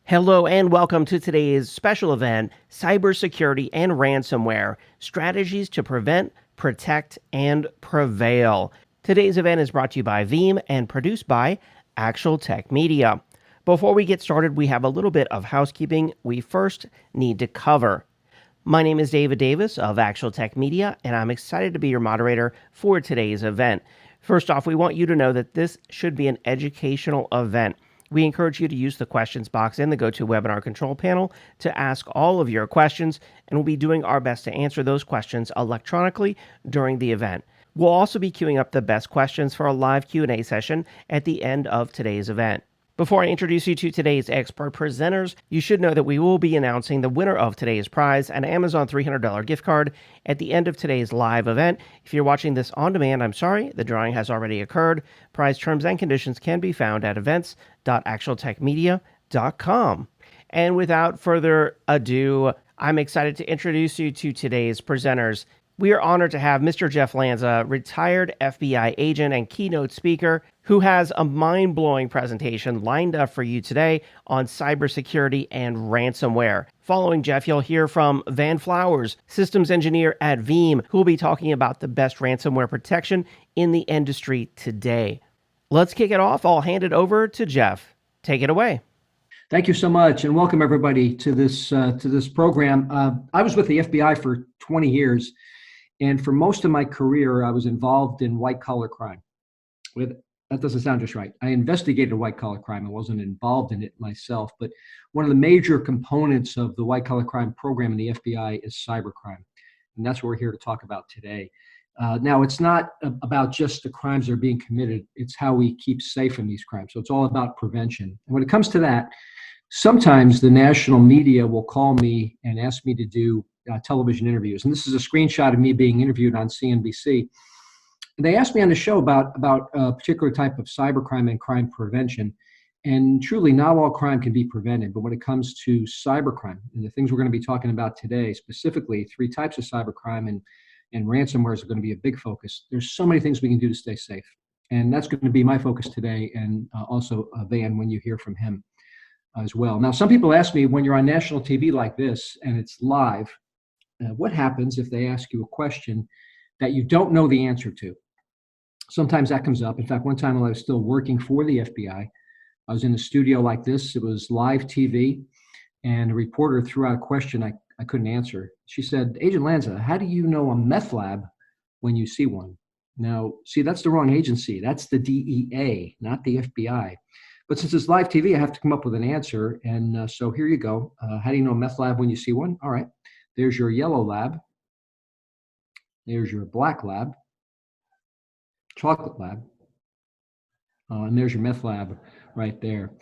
Hello and welcome to today's special event, Cybersecurity and Ransomware, Strategies to Prevent, Protect, and Prevail. Today's event is brought to you by Veeam and produced by Actual Tech Media. Before we get started, we have a little bit of housekeeping we first need to cover. My name is David Davis of Actual Tech Media, and I'm excited to be your moderator for today's event. First off, we want you to know that this should be an educational event. We encourage you to use the questions box in the GoToWebinar control panel to ask all of your questions, and we'll be doing our best to answer those questions electronically during the event. We'll also be queuing up the best questions for a live Q&A session at the end of today's event. Before I introduce you to today's expert presenters, you should know that we will be announcing the winner of today's prize, an Amazon $300 gift card, at the end of today's live event. If you're watching this on demand, I'm sorry, the drawing has already occurred. Prize terms and conditions can be found at events.actualtechmedia.com. And without further ado, I'm excited to introduce you to today's presenters. We are honored to have Mr. Jeff Lanza, retired FBI agent and keynote speaker, who has a mind-blowing presentation lined up for you today on cybersecurity and ransomware. Following Jeff, you'll hear from Van Flowers, systems engineer at Veeam, who will be talking about the best ransomware protection in the industry today. Let's kick it off. I'll hand it over to Jeff. Take it away. Thank you so much, and welcome everybody to this program. I was with the FBI for 20 years. And for most of my career, I was involved in white-collar crime. That doesn't sound just right. I investigated white-collar crime. I wasn't involved in it myself. But one of the major components of the white-collar crime program in the FBI is cybercrime. And that's what we're here to talk about today. Now, it's not about just the crimes that are being committed. It's how we keep safe in these crimes. So it's all about prevention. And when it comes to that, sometimes the national media will call me and ask me to do television interviews. And this is a screenshot of me being interviewed on CNBC. They asked me on the show about a particular type of cybercrime and crime prevention. And truly, not all crime can be prevented. But when it comes to cybercrime and the things we're going to be talking about today, specifically 3 types of cybercrime and ransomware is going to be a big focus. There's so many things we can do to stay safe. And that's going to be my focus today, and also Van, when you hear from him as well. Now, some people ask me, when you're on national TV like this and it's live, what happens if they ask you a question that you don't know the answer to? Sometimes that comes up. In fact, one time while I was still working for the FBI, I was in a studio like this. It was live TV, and a reporter threw out a question I couldn't answer. She said, "Agent Lanza, how do you know a meth lab when you see one?" Now, see, that's the wrong agency. That's the DEA, not the FBI. But since it's live TV, I have to come up with an answer. And so here you go. How do you know a meth lab when you see one? All right. There's your yellow lab. There's your black lab, chocolate lab, and there's your meth lab right there.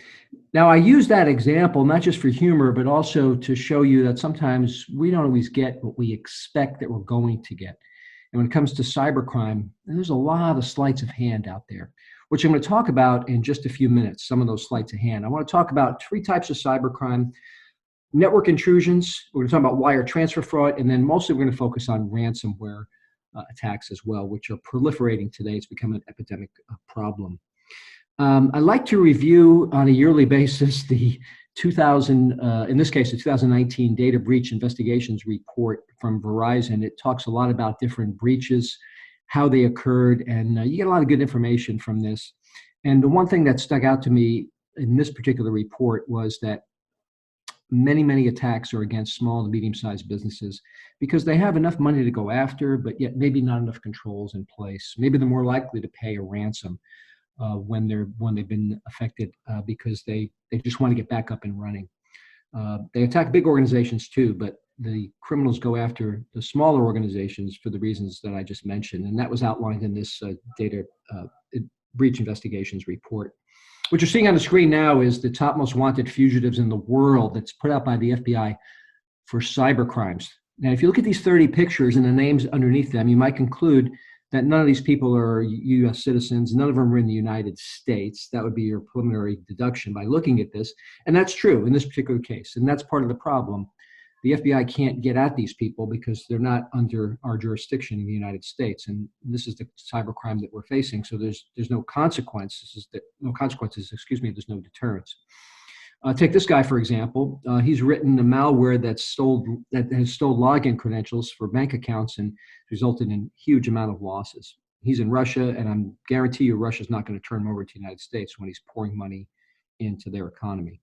Now, I use that example not just for humor, but also to show you that sometimes we don't always get what we expect that we're going to get. And when it comes to cybercrime, there's a lot of sleights of hand out there, which I'm going to talk about in just a few minutes, some of those sleights of hand. I want to talk about 3 types of cybercrime. Network intrusions, we're going to talk about wire transfer fraud, and then mostly we're going to focus on ransomware attacks as well, which are proliferating today. It's become an epidemic problem. I like to review on a yearly basis the in this case, the 2019 Data Breach Investigations Report from Verizon. It talks a lot about different breaches, how they occurred, and you get a lot of good information from this. And the one thing that stuck out to me in this particular report was that many attacks are against small to medium-sized businesses because they have enough money to go after, but yet maybe not enough controls in place. Maybe they're more likely to pay a ransom when they've been affected because they just want to get back up and running. They attack big organizations too, but the criminals go after the smaller organizations for the reasons that I just mentioned, and that was outlined in this Data Breach Investigations Report. What you're seeing on the screen now is the top most wanted fugitives in the world that's put out by the FBI for cyber crimes. Now, if you look at these 30 pictures and the names underneath them, you might conclude that none of these people are U.S. citizens. None of them are in the United States. That would be your preliminary deduction by looking at this. And that's true in this particular case. And that's part of the problem. The FBI can't get at these people because they're not under our jurisdiction in the United States. And this is the cybercrime that we're facing. So there's no consequences, there's no deterrence. Take this guy, for example. He's written a malware that has stole login credentials for bank accounts and resulted in huge amount of losses. He's in Russia, and I guarantee you Russia's not going to turn him over to the United States when he's pouring money into their economy.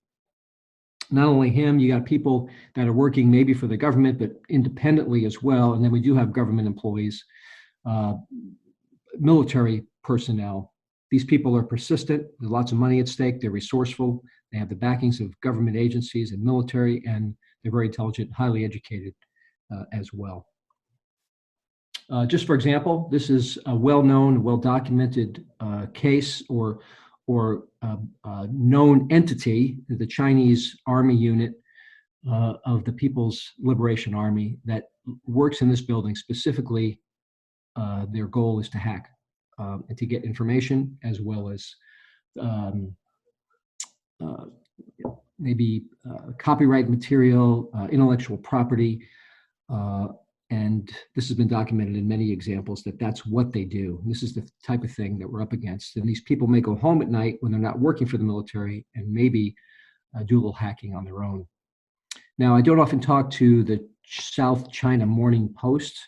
Not only him, you got people that are working maybe for the government, but independently as well. And then we do have government employees, military personnel. These people are persistent. There's lots of money at stake. They're resourceful. They have the backings of government agencies and military, and they're very intelligent, highly educated as well. Just for example, this is a well-known, well-documented case or known entity, the Chinese army unit of the People's Liberation Army that works in this building. Specifically, their goal is to hack and to get information, as well as maybe copyright material, intellectual property, and this has been documented in many examples that that's what they do. This is the type of thing that we're up against. And these people may go home at night when they're not working for the military and maybe do a little hacking on their own. Now, I don't often talk to the South China Morning Post,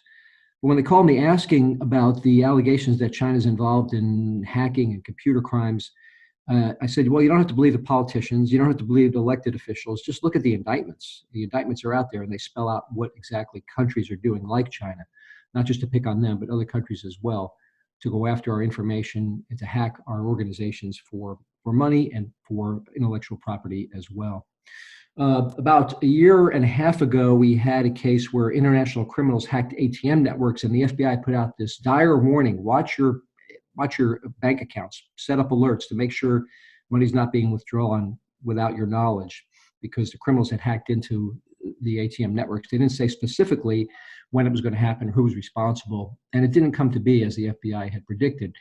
but when they called me asking about the allegations that China's involved in hacking and computer crimes, I said, well, you don't have to believe the politicians. You don't have to believe the elected officials. Just look at the indictments. The indictments are out there, and they spell out what exactly countries are doing, like China, not just to pick on them, but other countries as well, to go after our information and to hack our organizations for money and for intellectual property as well. About a year and a half ago, we had a case where international criminals hacked ATM networks, and the FBI put out this dire warning: watch your bank accounts, set up alerts to make sure money's not being withdrawn without your knowledge, because the criminals had hacked into the ATM networks. They didn't say specifically when it was going to happen or who was responsible, and it didn't come to be as the FBI had predicted.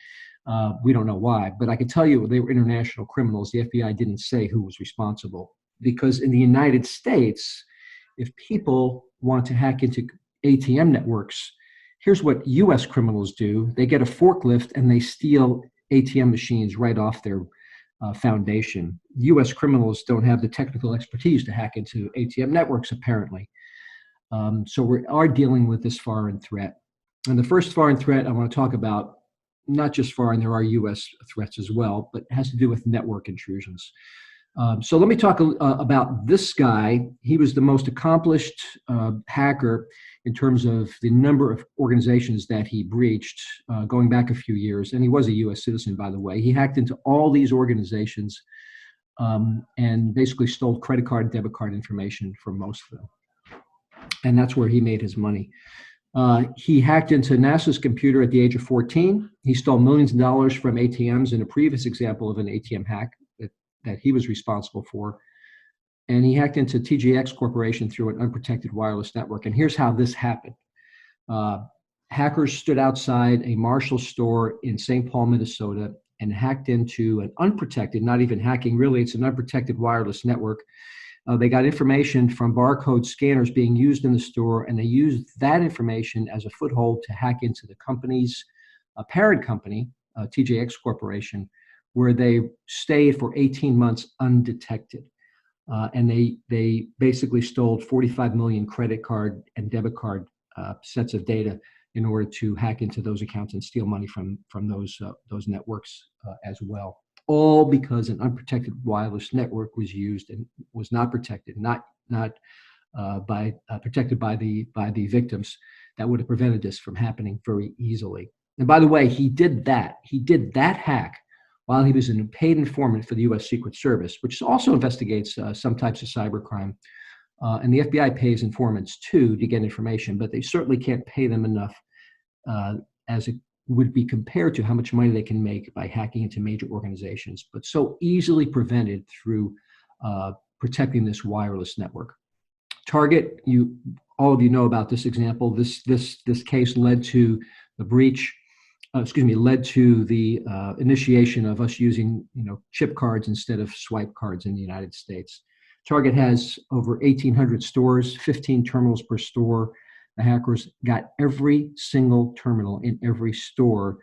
We don't know why, but I can tell you they were international criminals. The FBI didn't say who was responsible, because in the United States, if people want to hack into ATM networks, here's what U.S. criminals do. They get a forklift and they steal ATM machines right off their foundation. U.S. criminals don't have the technical expertise to hack into ATM networks, apparently. So we are dealing with this foreign threat. And the first foreign threat I want to talk about, not just foreign, there are U.S. threats as well, but it has to do with network intrusions. So let me talk about this guy. He was the most accomplished hacker in terms of the number of organizations that he breached, going back a few years. And he was a U.S. citizen, by the way. He hacked into all these organizations and basically stole credit card, debit card information from most of them. And that's where he made his money. He hacked into NASA's computer at the age of 14. He stole millions of dollars from ATMs in a previous example of an ATM hack that he was responsible for. And he hacked into TJX Corporation through an unprotected wireless network. And here's how this happened. Hackers stood outside a Marshall store in St. Paul, Minnesota, and hacked into an unprotected, not even hacking, really, it's an unprotected wireless network. They got information from barcode scanners being used in the store, and they used that information as a foothold to hack into the company's parent company, TJX Corporation, where they stayed for 18 months undetected. And they basically stole 45 million credit card and debit card sets of data in order to hack into those accounts and steal money from those networks as well. All because an unprotected wireless network was used and was not protected, protected by the victims. That would have prevented this from happening very easily. And by the way, he did that hack while he was a paid informant for the U.S. Secret Service, which also investigates some types of cybercrime. And the FBI pays informants too to get information, but they certainly can't pay them enough as it would be compared to how much money they can make by hacking into major organizations, but so easily prevented through protecting this wireless network. Target, all of you know about this example. This case led to the breach. Led to the initiation of us using chip cards instead of swipe cards in the United States. Target has over 1,800 stores, 15 terminals per store. The hackers got every single terminal in every store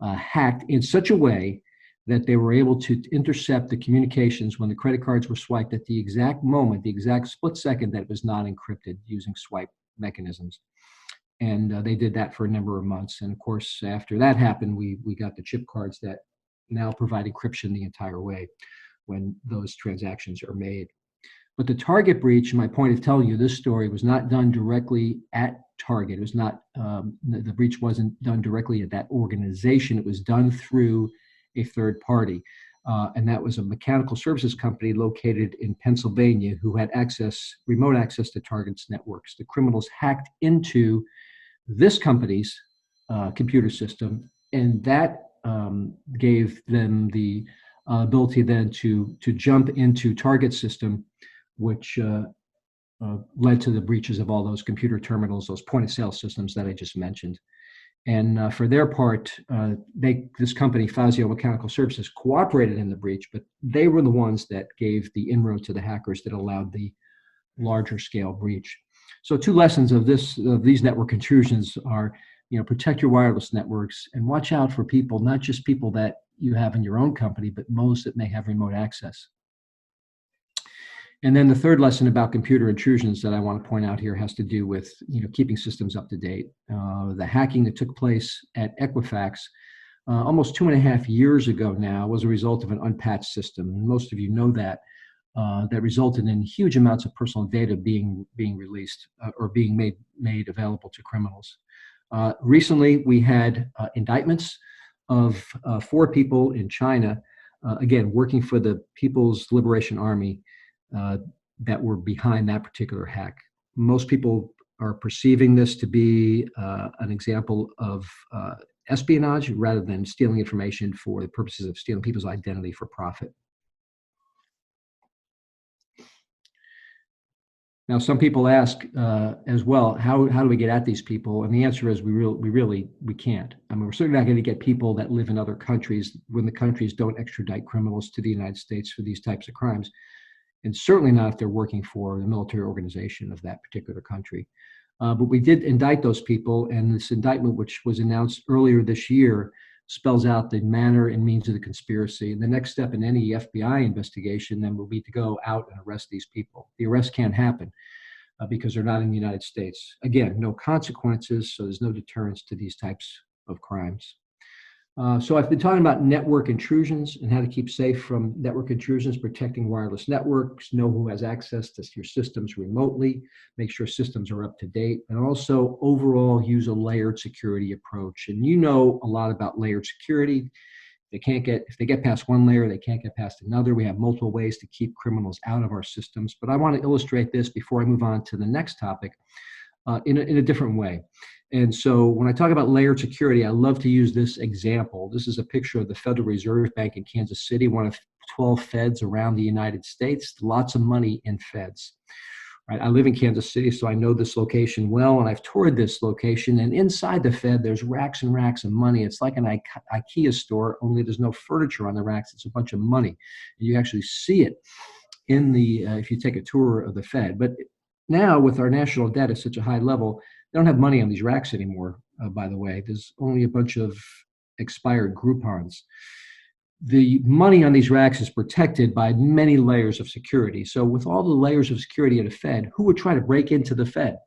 hacked in such a way that they were able to intercept the communications when the credit cards were swiped at the exact moment, the exact split second that it was not encrypted using swipe mechanisms. And they did that for a number of months. And of course, after that happened, we got the chip cards that now provide encryption the entire way when those transactions are made. But the Target breach, my point of telling you this story, was not done directly at Target. It was not, the breach wasn't done directly at that organization. It was done through a third party. And that was a mechanical services company located in Pennsylvania who had remote access to Target's networks. The criminals hacked into this company's computer system, and that gave them the ability then to jump into Target's system, which led to the breaches of all those computer terminals, those point of sale systems that I just mentioned. And for their part, this company, Fazio Mechanical Services, cooperated in the breach, but they were the ones that gave the inroad to the hackers that allowed the larger scale breach. So 2 lessons of these network intrusions are, protect your wireless networks and watch out for people, not just people that you have in your own company, but most that may have remote access. And then the third lesson about computer intrusions that I want to point out here has to do with keeping systems up to date. The hacking that took place at Equifax almost 2.5 years ago now was a result of an unpatched system. Most of you know that. That resulted in huge amounts of personal data being released or being made available to criminals. Recently, we had indictments of 4 people in China, again, working for the People's Liberation Army, that were behind that particular hack. Most people are perceiving this to be an example of espionage rather than stealing information for the purposes of stealing people's identity for profit. Now, some people ask as well, how do we get at these people? And the answer is we can't. I mean, we're certainly not going to get people that live in other countries when the countries don't extradite criminals to the United States for these types of crimes. And certainly not if they're working for the military organization of that particular country. But we did indict those people, and this indictment, which was announced earlier this year, spells out the manner and means of the conspiracy. And the next step in any FBI investigation then will be to go out and arrest these people. The arrest can't happen because they're not in the United States. Again, no consequences, so there's no deterrence to these types of crimes. So I've been talking about network intrusions and how to keep safe from network intrusions, protecting wireless networks, know who has access to your systems remotely, make sure systems are up to date, and also overall use a layered security approach. And you know a lot about layered security. If they get past one layer, they can't get past another. We have multiple ways to keep criminals out of our systems. But I want to illustrate this before I move on to the next topic in a different way. And so when I talk about layered security, I love to use this example. This is a picture of the Federal Reserve Bank in Kansas City, one of 12 feds around the United States, lots of money in feds. Right? I live in Kansas City, so I know this location well, and I've toured this location. And inside the Fed, there's racks and racks of money. It's like an IKEA store, only there's no furniture on the racks. It's a bunch of money. And you actually see it in if you take a tour of the Fed. But now, with our national debt at such a high level, they don't have money on these racks anymore, by the way. There's only a bunch of expired Groupons. The money on these racks is protected by many layers of security. So with all the layers of security at a Fed, who would try to break into the Fed?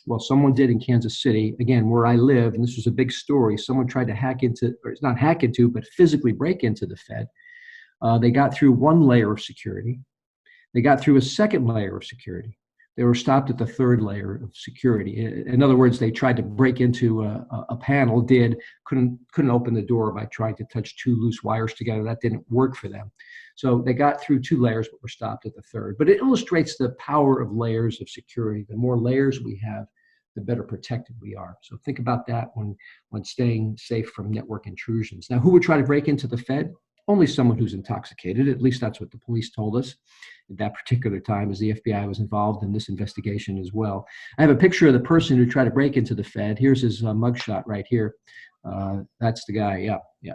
Well, someone did in Kansas City, again, where I live, and this was a big story. Someone tried to hack into, or it's not hack into, but physically break into the Fed. They got through one layer of security. They got through a second layer of security. They were stopped at the third layer of security. In other words, they tried to break into a panel, couldn't open the door by trying to touch 2 loose wires together. That didn't work for them. So they got through 2 layers, but were stopped at the third. But it illustrates the power of layers of security. The more layers we have, the better protected we are. So think about that when staying safe from network intrusions. Now, who would try to break into the Fed? Only someone who's intoxicated. At least that's what the police told us at that particular time, as the FBI was involved in this investigation as well. I have a picture of the person who tried to break into the Fed. Here's his mugshot right here. That's the guy. Yeah.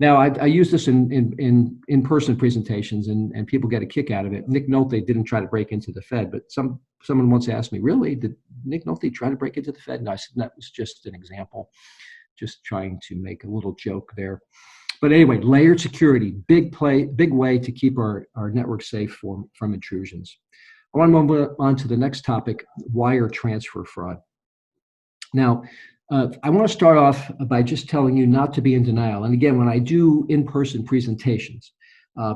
Now, I use this in-person presentations, and people get a kick out of it. Nick Nolte didn't try to break into the Fed, but someone once asked me, really, did Nick Nolte try to break into the Fed? And I said, that was just an example, just trying to make a little joke there. But anyway, layered security, big way to keep our network safe from intrusions. I want to move on to the next topic, wire transfer fraud. Now, I want to start off by just telling you not to be in denial. And again, when I do in-person presentations,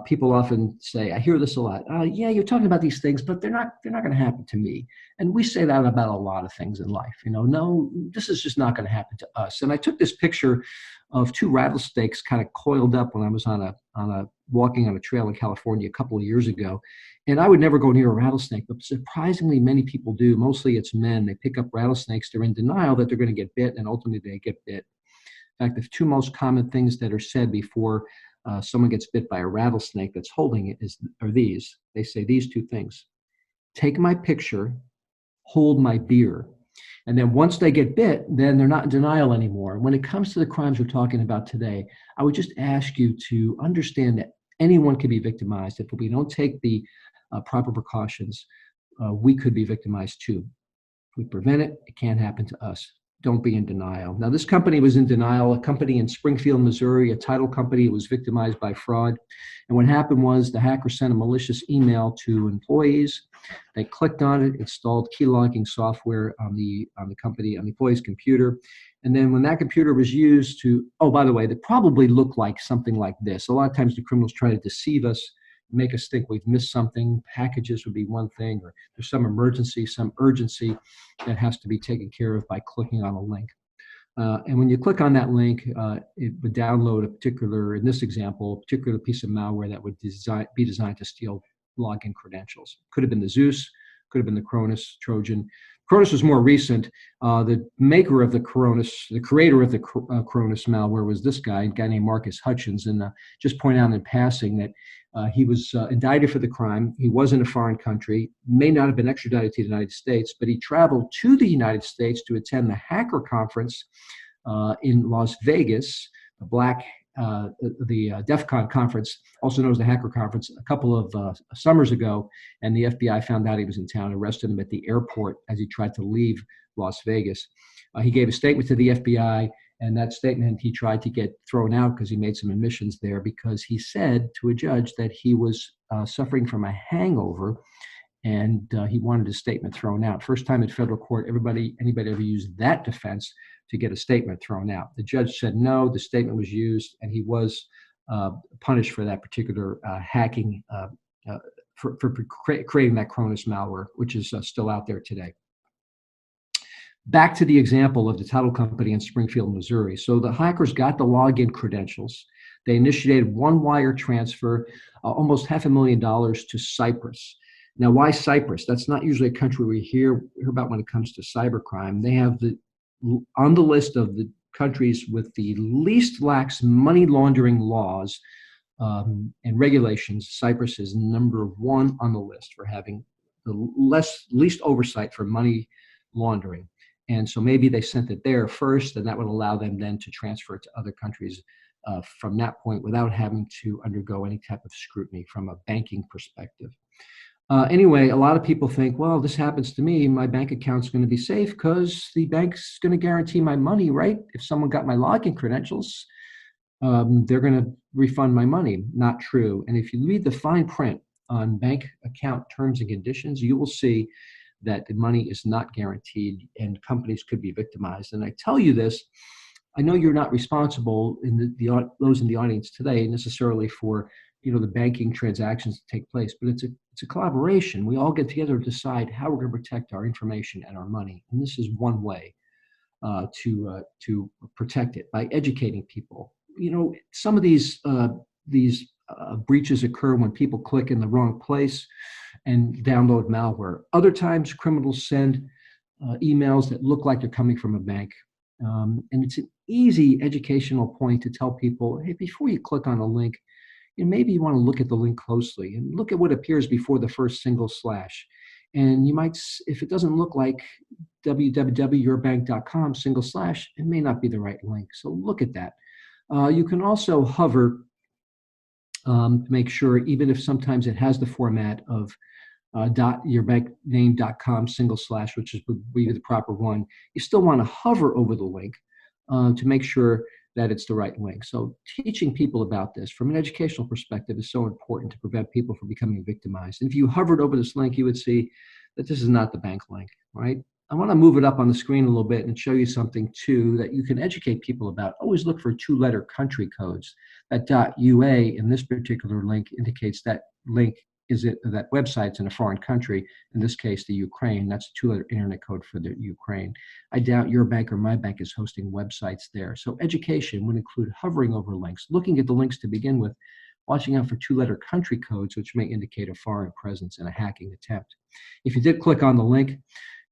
people often say, I hear this a lot. Yeah, you're talking about these things, but they're not going to happen to me. And we say that about a lot of things in life. No, this is just not going to happen to us. And I took this picture of two rattlesnakes kind of coiled up when I was walking on a trail in California a couple of years ago. And I would never go near a rattlesnake, but surprisingly many people do. Mostly it's men. They pick up rattlesnakes. They're in denial that they're going to get bit, and ultimately they get bit. In fact, the two most common things that are said before someone gets bit by a rattlesnake that's holding it are these. They say these two things: take my picture, hold my beer. And then once they get bit, then they're not in denial anymore. When it comes to the crimes we're talking about today, I would just ask you to understand that anyone can be victimized. If we don't take the proper precautions, we could be victimized too. If we prevent it, it can't happen to us. Don't be in denial. Now, this company was in denial. A company in Springfield, Missouri, a title company, was victimized by fraud. And what happened was the hacker sent a malicious email to employees. They clicked on it, installed key logging software on the employee's computer. And then when that computer was used to, oh, by the way, that probably looked like something like this. A lot of times the criminals try to deceive us, make us think we've missed something. Packages would be one thing, or there's some emergency, some urgency that has to be taken care of by clicking on a link. And when you click on that link, it would download in this example, a particular piece of malware that would be designed to steal login credentials. Could have been the Zeus, could have been the Cronus Trojan. Cronus was more recent. The maker of the Cronus, the creator of the Cronus malware was this guy, a guy named Marcus Hutchins. And just point out in passing that he was indicted for the crime. He was in a foreign country, may not have been extradited to the United States, but he traveled to the United States to attend the hacker conference in Las Vegas, the DEF CON conference, also known as the hacker conference, a couple of summers ago. And the FBI found out he was in town, arrested him at the airport as he tried to leave Las Vegas. He gave a statement to the FBI. And that statement he tried to get thrown out because he made some admissions there, because he said to a judge that he was suffering from a hangover, and he wanted his statement thrown out. First time in federal court, anybody ever used that defense to get a statement thrown out. The judge said no, the statement was used, and he was punished for that particular hacking, for creating that Cronus malware, which is still out there today. Back to the example of the title company in Springfield, Missouri. So the hackers got the login credentials. They initiated one wire transfer, almost $500,000 to Cyprus. Now, why Cyprus? That's not usually a country we hear about when it comes to cybercrime. They have on the list of the countries with the least lax money laundering laws and regulations. Cyprus is number one on the list for having the least oversight for money laundering. And so maybe they sent it there first, and that would allow them then to transfer it to other countries from that point without having to undergo any type of scrutiny from a banking perspective. Anyway, a lot of people think, well, this happens to me, my bank account's going to be safe because the bank's going to guarantee my money, right? If someone got my login credentials, they're going to refund my money. Not true. And if you read the fine print on bank account terms and conditions, you will see that the money is not guaranteed and companies could be victimized. And I tell you this, I know you're not responsible in those in the audience today necessarily for the banking transactions that take place, but it's a collaboration. We all get together to decide how we're going to protect our information and our money. And this is one way to protect it, by educating people. Some of these breaches occur when people click in the wrong place and download malware. Other times, criminals send emails that look like they're coming from a bank. And it's an easy educational point to tell people, hey, before you click on a link, maybe you want to look at the link closely and look at what appears before the first single slash. And you might, if it doesn't look like www.yourbank.com /, it may not be the right link. So look at that. You can also hover to make sure, even if sometimes it has the format of .yourbankname.com /, which would be the proper one, you still want to hover over the link to make sure that it's the right link. So teaching people about this from an educational perspective is so important to prevent people from becoming victimized. And if you hovered over this link, you would see that this is not the bank link, right? I want to move it up on the screen a little bit and show you something too that you can educate people about. Always look for 2-letter country codes. That .ua in this particular link indicates that link that website's in a foreign country, in this case, the Ukraine. That's a 2-letter internet code for the Ukraine. I doubt your bank or my bank is hosting websites there. So education would include hovering over links, looking at the links to begin with, watching out for 2-letter country codes, which may indicate a foreign presence in a hacking attempt. If you did click on the link,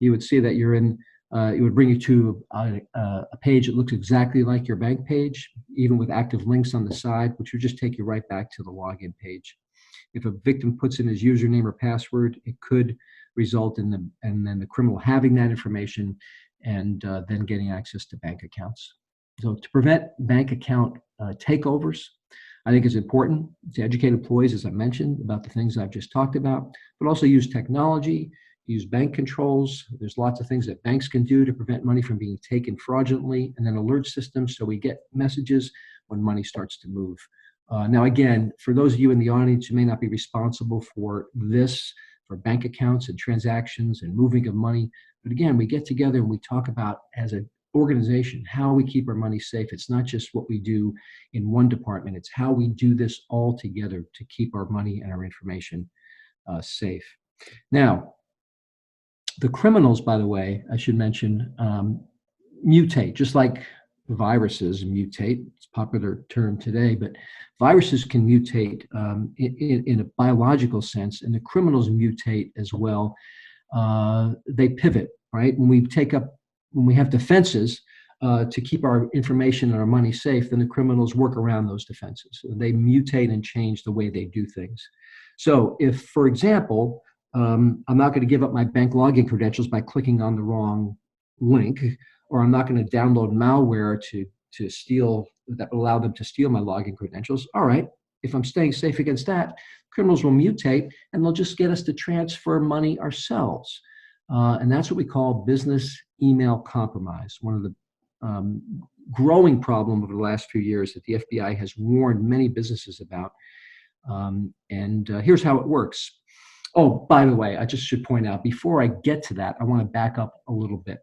you would see that you're in, it would bring you to a page that looks exactly like your bank page, even with active links on the side, which would just take you right back to the login page. If a victim puts in his username or password, it could result in the criminal having that information and then getting access to bank accounts. So to prevent bank account takeovers, I think it's important to educate employees, as I mentioned, about the things I've just talked about, but also use technology, use bank controls. There's lots of things that banks can do to prevent money from being taken fraudulently, and then alert systems so we get messages when money starts to move. Now, again, for those of you in the audience who may not be responsible for this, for bank accounts and transactions and moving of money, but again, we get together and we talk about, as an organization, how we keep our money safe. It's not just what we do in one department, it's how we do this all together to keep our money and our information safe. Now, the criminals, by the way, I should mention, mutate, just like viruses mutate. It's a popular term today, but viruses can mutate in a biological sense, and the criminals mutate as well. They pivot, right? When we have defenses to keep our information and our money safe, then the criminals work around those defenses. They mutate and change the way they do things. So if, for example, I'm not going to give up my bank login credentials by clicking on the wrong link, or I'm not going to download malware to steal, that will allow them to steal my login credentials. All right, if I'm staying safe against that, criminals will mutate and they'll just get us to transfer money ourselves. And that's what we call business email compromise. One of the growing problem over the last few years that the FBI has warned many businesses about. Here's how it works. Oh, by the way, I just should point out, before I get to that, I want to back up a little bit.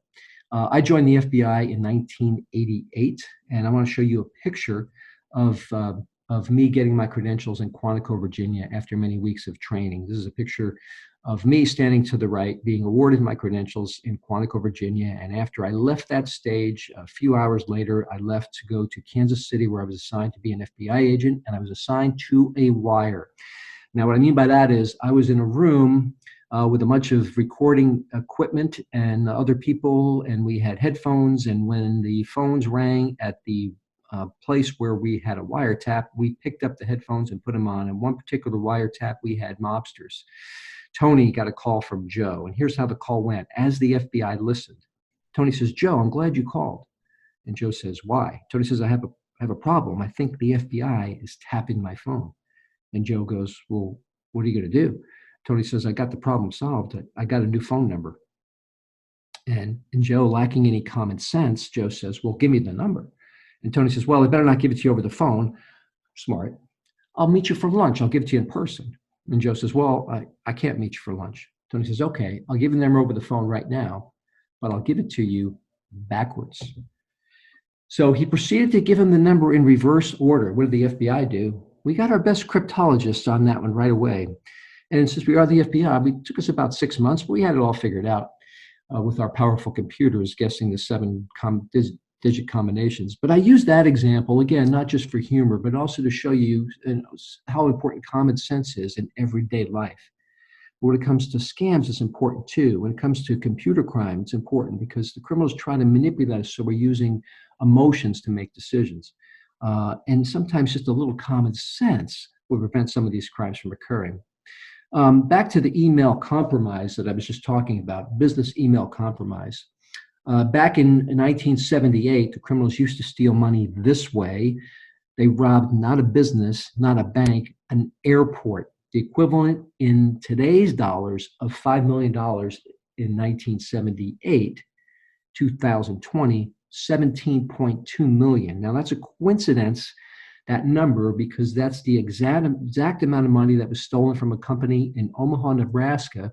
I joined the FBI in 1988, and I want to show you a picture of me getting my credentials in Quantico, Virginia, after many weeks of training. This is a picture of me standing to the right, being awarded my credentials in Quantico, Virginia. And after I left that stage, a few hours later, I left to go to Kansas City, where I was assigned to be an FBI agent, and I was assigned to a wire. Now, what I mean by that is I was in a room with a bunch of recording equipment and other people, and we had headphones, and when the phones rang at the place where we had a wiretap, we picked up the headphones and put them on. And one particular wiretap, we had mobsters. Tony got a call from Joe, and here's how the call went. As the FBI listened, Tony says, "Joe, I'm glad you called." And Joe says, "Why?" Tony says, I have a problem. I think the FBI is tapping my phone." And Joe goes, "Well, what are you going to do?" Tony says, "I got the problem solved. I got a new phone number." And Joe, lacking any common sense, Joe says, "Well, give me the number." And Tony says, "Well, I better not give it to you over the phone." Smart. "I'll meet you for lunch. I'll give it to you in person." And Joe says, "Well, I can't meet you for lunch." Tony says, "Okay, I'll give you the number over the phone right now, but I'll give it to you backwards." So he proceeded to give him the number in reverse order. What did the FBI do? We got our best cryptologists on that one right away. And since we are the FBI, it took us about 6 months, but we had it all figured out with our powerful computers, guessing the 7-digit combinations. But I use that example, again, not just for humor, but also to show you how important common sense is in everyday life. But when it comes to scams, it's important too. When it comes to computer crime, it's important because the criminals try to manipulate us, so we're using emotions to make decisions. And sometimes just a little common sense will prevent some of these crimes from occurring. Back to the email compromise that I was just talking about, business email compromise. Back in 1978, the criminals used to steal money this way. They robbed not a business, not a bank, an airport, the equivalent in today's dollars of $5 million in 1978, 2020, 17.2 million. Now that's a coincidence, that number, because that's the exact amount of money that was stolen from a company in Omaha, Nebraska,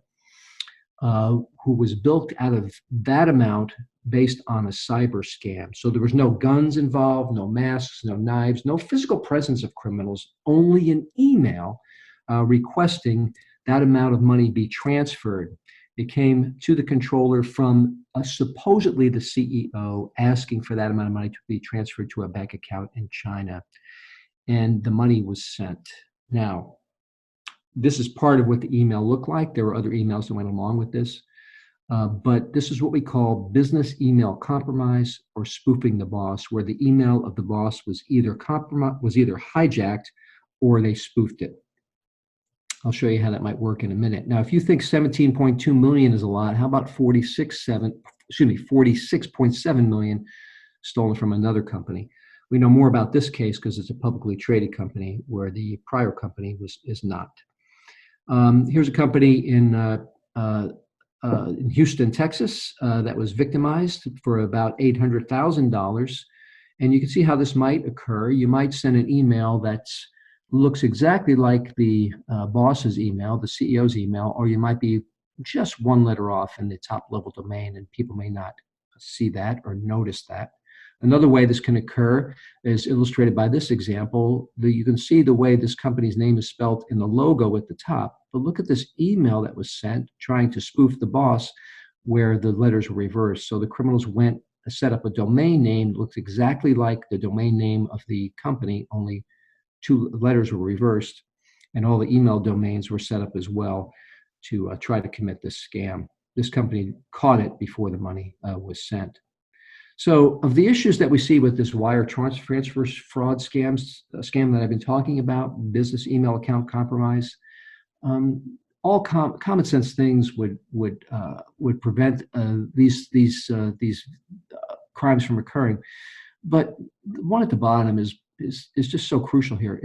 who was built out of that amount based on a cyber scam. So there was no guns involved, no masks, no knives, no physical presence of criminals, only an email requesting that amount of money be transferred. It came to the controller from supposedly the CEO asking for that amount of money to be transferred to a bank account in China. And the money was sent. Now, this is part of what the email looked like. There were other emails that went along with this. But this is what we call business email compromise or spoofing the boss, where the email of the boss was either hijacked or they spoofed it. I'll show you how that might work in a minute. Now, if you think 17.2 million is a lot, how about 46.7 million stolen from another company? We know more about this case because it's a publicly traded company, where the prior company is not. Here's a company in Houston, Texas, that was victimized for about $800,000. And you can see how this might occur. You might send an email that looks exactly like the boss's email, the CEO's email, or you might be just one letter off in the top level domain, and people may not see that or notice that. Another way this can occur is illustrated by this example. You can see the way this company's name is spelled in the logo at the top. But look at this email that was sent trying to spoof the boss, where the letters were reversed. So the criminals went to set up a domain name that looks exactly like the domain name of the company, only two letters were reversed, and all the email domains were set up as well to try to commit this scam. This company caught it before the money was sent. So of the issues that we see with this wire transfer fraud scam that I've been talking about, business email account compromise, all common sense things would prevent these crimes from occurring. But the one at the bottom is just so crucial here.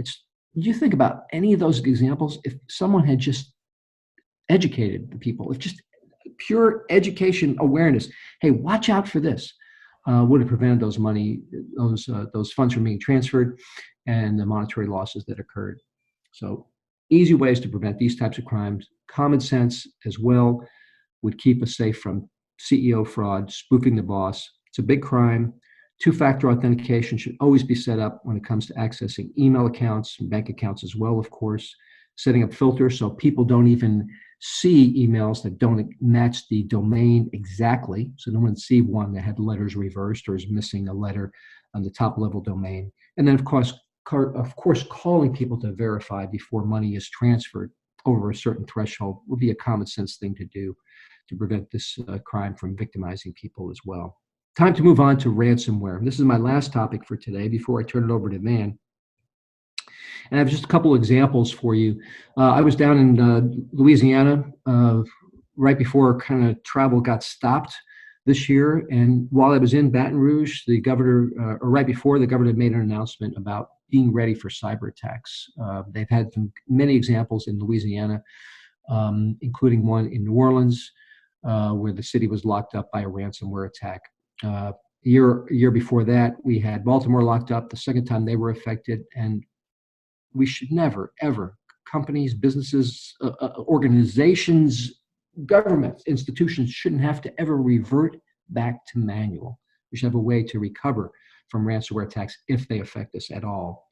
You think about any of those examples, if someone had just educated the people, if just pure education awareness, hey, watch out for this, would have prevented those funds from being transferred and the monetary losses that occurred. So easy ways to prevent these types of crimes. Common sense as well would keep us safe from CEO fraud, spoofing the boss. It's a big crime. Two-factor authentication should always be set up when it comes to accessing email accounts and bank accounts as well, of course. Setting up filters so people don't even see emails that don't match the domain exactly. So no one see one that had letters reversed or is missing a letter on the top level domain. And then of course calling people to verify before money is transferred over a certain threshold would be a common sense thing to do to prevent this crime from victimizing people as well. Time to move on to ransomware. This is my last topic for today before I turn it over to Van. And I have just a couple examples for you. I was down in Louisiana right before kind of travel got stopped this year. And while I was in Baton Rouge, the governor, or right before, the governor made an announcement about being ready for cyber attacks. They've had many examples in Louisiana, including one in New Orleans, where the city was locked up by a ransomware attack. A year before that, we had Baltimore locked up, the second time they were affected. And we should never, ever, companies, businesses, organizations, governments, institutions shouldn't have to ever revert back to manual. We should have a way to recover from ransomware attacks if they affect us at all.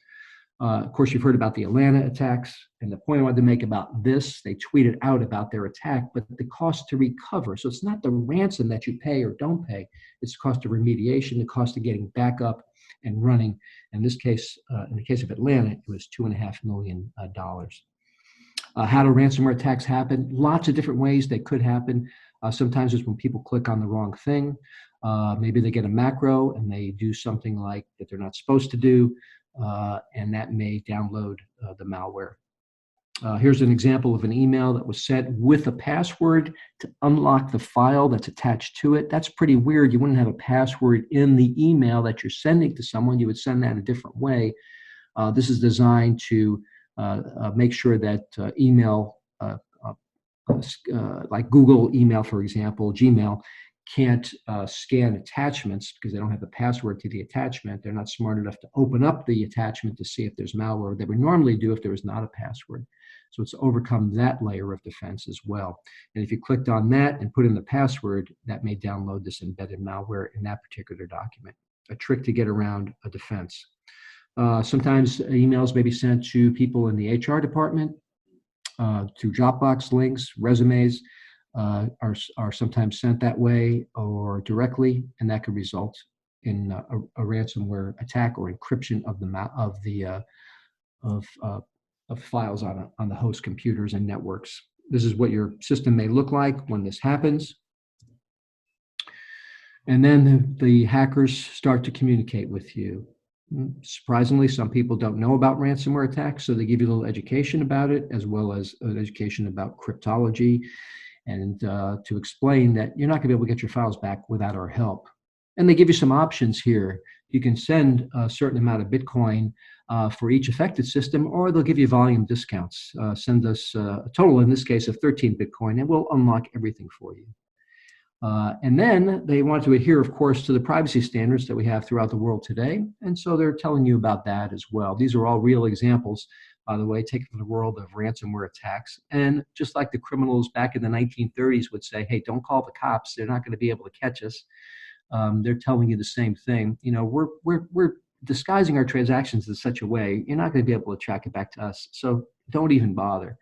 Of course, you've heard about the Atlanta attacks, and the point I wanted to make about this, they tweeted out about their attack, but the cost to recover. So it's not the ransom that you pay or don't pay, it's the cost of remediation, the cost of getting back up and running. In this case, in the case of Atlanta, it was $2.5 million. How do ransomware attacks happen? Lots of different ways they could happen. Sometimes it's when people click on the wrong thing. Maybe they get a macro and they do something like that they're not supposed to do, and that may download the malware. Here's an example of an email that was sent with a password to unlock the file that's attached to it. That's pretty weird. You wouldn't have a password in the email that you're sending to someone. You would send that a different way. This is designed to make sure that email, like Google email, for example, Gmail, can't scan attachments because they don't have the password to the attachment. They're not smart enough to open up the attachment to see if there's malware. They would normally do if there was not a password. So it's overcome that layer of defense as well. And if you clicked on that and put in the password, that may download this embedded malware in that particular document. A trick to get around a defense. Sometimes emails may be sent to people in the HR department through Dropbox links, resumes are sometimes sent that way or directly, and that could result in a ransomware attack or encryption of files on the host computers and networks. This is what your system may look like when this happens. And then the hackers start to communicate with you. Surprisingly, some people don't know about ransomware attacks, so they give you a little education about it, as well as an education about cryptology, and to explain that you're not going to be able to get your files back without our help. And they give you some options here. You can send a certain amount of Bitcoin for each affected system, or they'll give you volume discounts. Send us a total, in this case, of 13 Bitcoin, and we'll unlock everything for you. And then they want to adhere, of course, to the privacy standards that we have throughout the world today. And so they're telling you about that as well. These are all real examples, by the way, taken from the world of ransomware attacks. And just like the criminals back in the 1930s would say, hey, don't call the cops. They're not going to be able to catch us. They're telling you the same thing. You know, we're disguising our transactions in such a way, you're not going to be able to track it back to us. So don't even bother.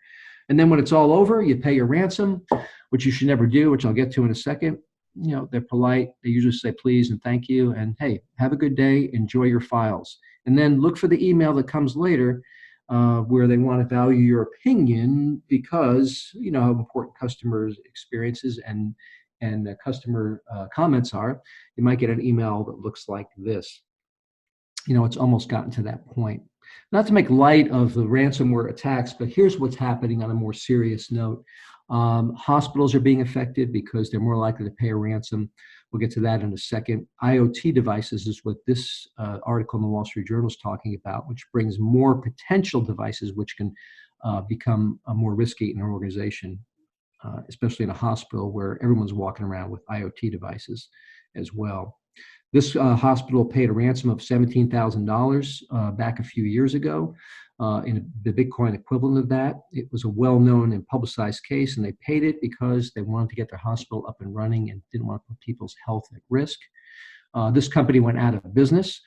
And then when it's all over, you pay your ransom, which you should never do, which I'll get to in a second. You know, they're polite. They usually say please and thank you. And hey, have a good day. Enjoy your files. And then look for the email that comes later where they want to value your opinion because you know how important customers' experiences and customer comments are. You might get an email that looks like this. You know, it's almost gotten to that point. Not to make light of the ransomware attacks, but here's what's happening on a more serious note. Hospitals are being affected because they're more likely to pay a ransom. We'll get to that in a second. IoT devices is what this article in the Wall Street Journal is talking about, which brings more potential devices which can become more risky in an organization, especially in a hospital where everyone's walking around with IoT devices as well. This hospital paid a ransom of $17,000 back a few years ago. In the Bitcoin equivalent of that, it was a well-known and publicized case, and they paid it because they wanted to get their hospital up and running and didn't want to put people's health at risk. This company went out of business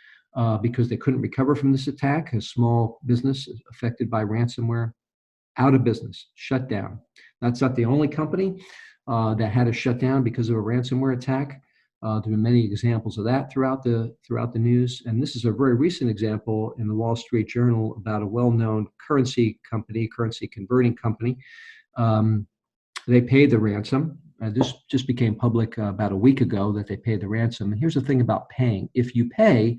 because they couldn't recover from this attack. A small business affected by ransomware, out of business, shut down. That's not the only company that had to shut down because of a ransomware attack. There have been many examples of that throughout the news, and this is a very recent example in the Wall Street Journal about a well-known currency converting company. They paid the ransom. This just became public about a week ago that they paid the ransom. And here's the thing about paying: if you pay,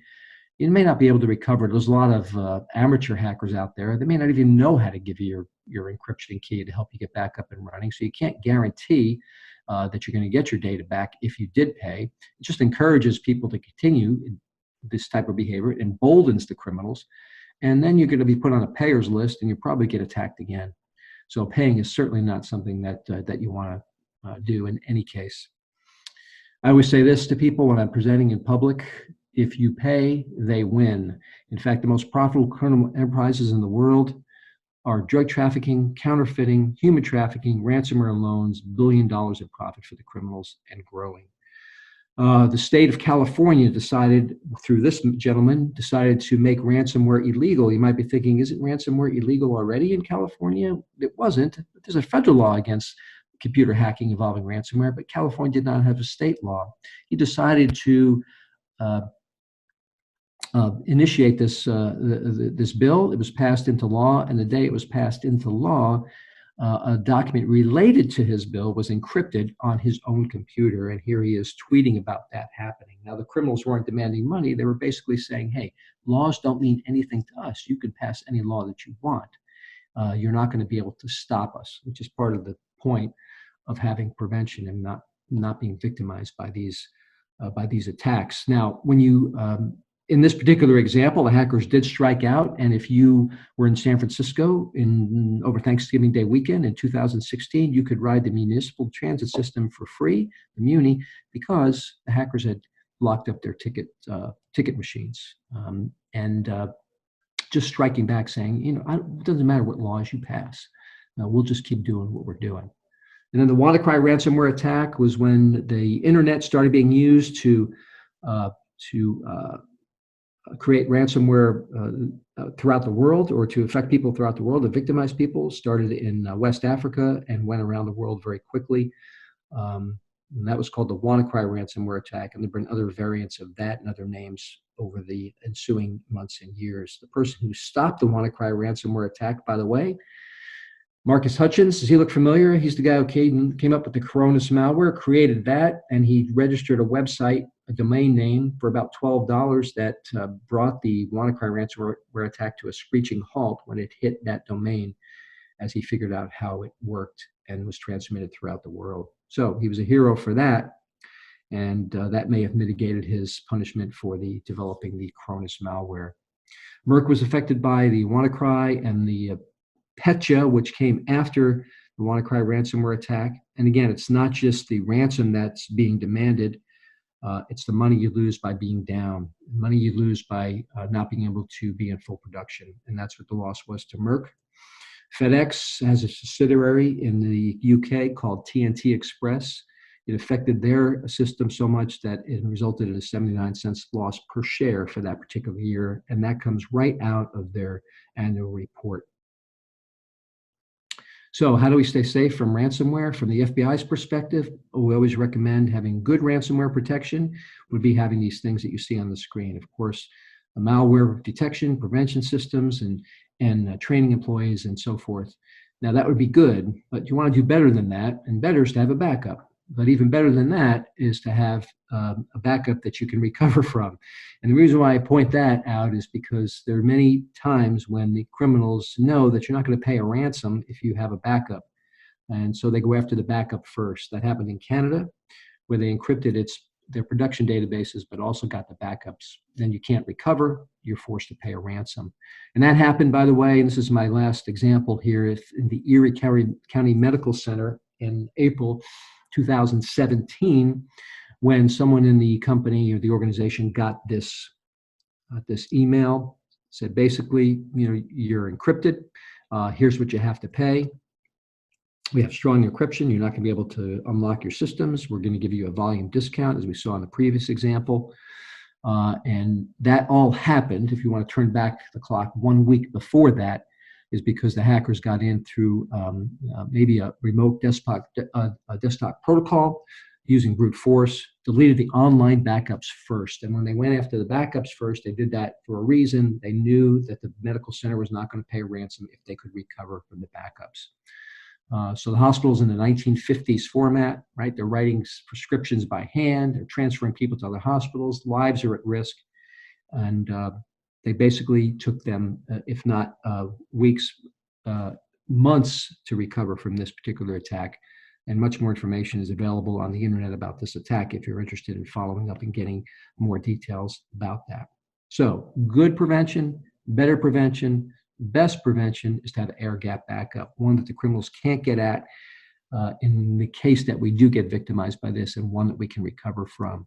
you may not be able to recover. There's a lot of amateur hackers out there. They may not even know how to give you your encryption key to help you get back up and running. So you can't guarantee that you're going to get your data back if you did pay. It just encourages people to continue this type of behavior. It emboldens the criminals. And then you're going to be put on a payers list and you probably get attacked again. So paying is certainly not something that you want to do in any case. I always say this to people when I'm presenting in public: if you pay, they win. In fact, the most profitable criminal enterprises in the world are drug trafficking, counterfeiting, human trafficking, ransomware loans, $1 billion of profit for the criminals and growing. The state of California decided, through this gentleman, decided to make ransomware illegal. You might be thinking, isn't ransomware illegal already in California? It wasn't. But there's a federal law against computer hacking involving ransomware, but California did not have a state law. He decided to initiate this bill. It was passed into law, and the day it was passed into law, a document related to his bill was encrypted on his own computer, and here he is tweeting about that happening. Now, the criminals weren't demanding money. They were basically saying, hey, laws don't mean anything to us. You can pass any law that you want. You're not going to be able to stop us, which is part of the point of having prevention and not being victimized by these attacks. Now, when you In this particular example, the hackers did strike out, and if you were in San Francisco over Thanksgiving Day weekend in 2016, you could ride the municipal transit system for free, the Muni, because the hackers had locked up their ticket machines, and just striking back, saying, it doesn't matter what laws you pass, we'll just keep doing what we're doing. And then the WannaCry ransomware attack was when the internet started being used to create ransomware throughout the world, or to affect people throughout the world, to victimize people. Started in West Africa and went around the world very quickly. And that was called the WannaCry ransomware attack. And there have been other variants of that and other names over the ensuing months and years. The person who stopped the WannaCry ransomware attack, by the way, Marcus Hutchins, does he look familiar? He's the guy who came up with the Coronis malware, created that, and he registered a website, a domain name, for about $12 that brought the WannaCry ransomware attack to a screeching halt when it hit that domain, as he figured out how it worked and was transmitted throughout the world. So he was a hero for that, and that may have mitigated his punishment for developing the Coronis malware. Merck was affected by the WannaCry and the Petya, which came after the WannaCry ransomware attack. And again, it's not just the ransom that's being demanded, it's the money you lose by being down, money you lose by not being able to be in full production. And that's what the loss was to Merck. FedEx has a subsidiary in the UK called TNT Express. It affected their system so much that it resulted in a 79-cent loss per share for that particular year. And that comes right out of their annual report. So how do we stay safe from ransomware? From the FBI's perspective, we always recommend having good ransomware protection, would be having these things that you see on the screen. Of course, the malware detection, prevention systems, and training employees and so forth. Now that would be good, but you want to do better than that, and better is to have a backup. But even better than that is to have a backup that you can recover from. And the reason why I point that out is because there are many times when the criminals know that you're not going to pay a ransom if you have a backup. And so they go after the backup first. That happened in Canada, where they encrypted their production databases, but also got the backups. Then you can't recover, you're forced to pay a ransom. And that happened, by the way, and this is my last example here, in the Erie County Medical Center in April 2017, when someone in the company or the organization got this email, said basically, you're encrypted. Here's what you have to pay. We have strong encryption. You're not going to be able to unlock your systems. We're going to give you a volume discount, as we saw in the previous example. And that all happened, if you want to turn back the clock 1 week before that, is because the hackers got in through maybe a remote desktop protocol using brute force, deleted the online backups first. And when they went after the backups first, they did that for a reason. They knew that the medical center was not going to pay a ransom if they could recover from the backups. So the hospital's in the 1950s format, right? They're writing prescriptions by hand. They're transferring people to other hospitals. Lives are at risk. And they basically took them, if not weeks, months to recover from this particular attack. And much more information is available on the internet about this attack if you're interested in following up and getting more details about that. So good prevention, better prevention, best prevention is to have air gap backup, one that the criminals can't get at in the case that we do get victimized by this, and one that we can recover from.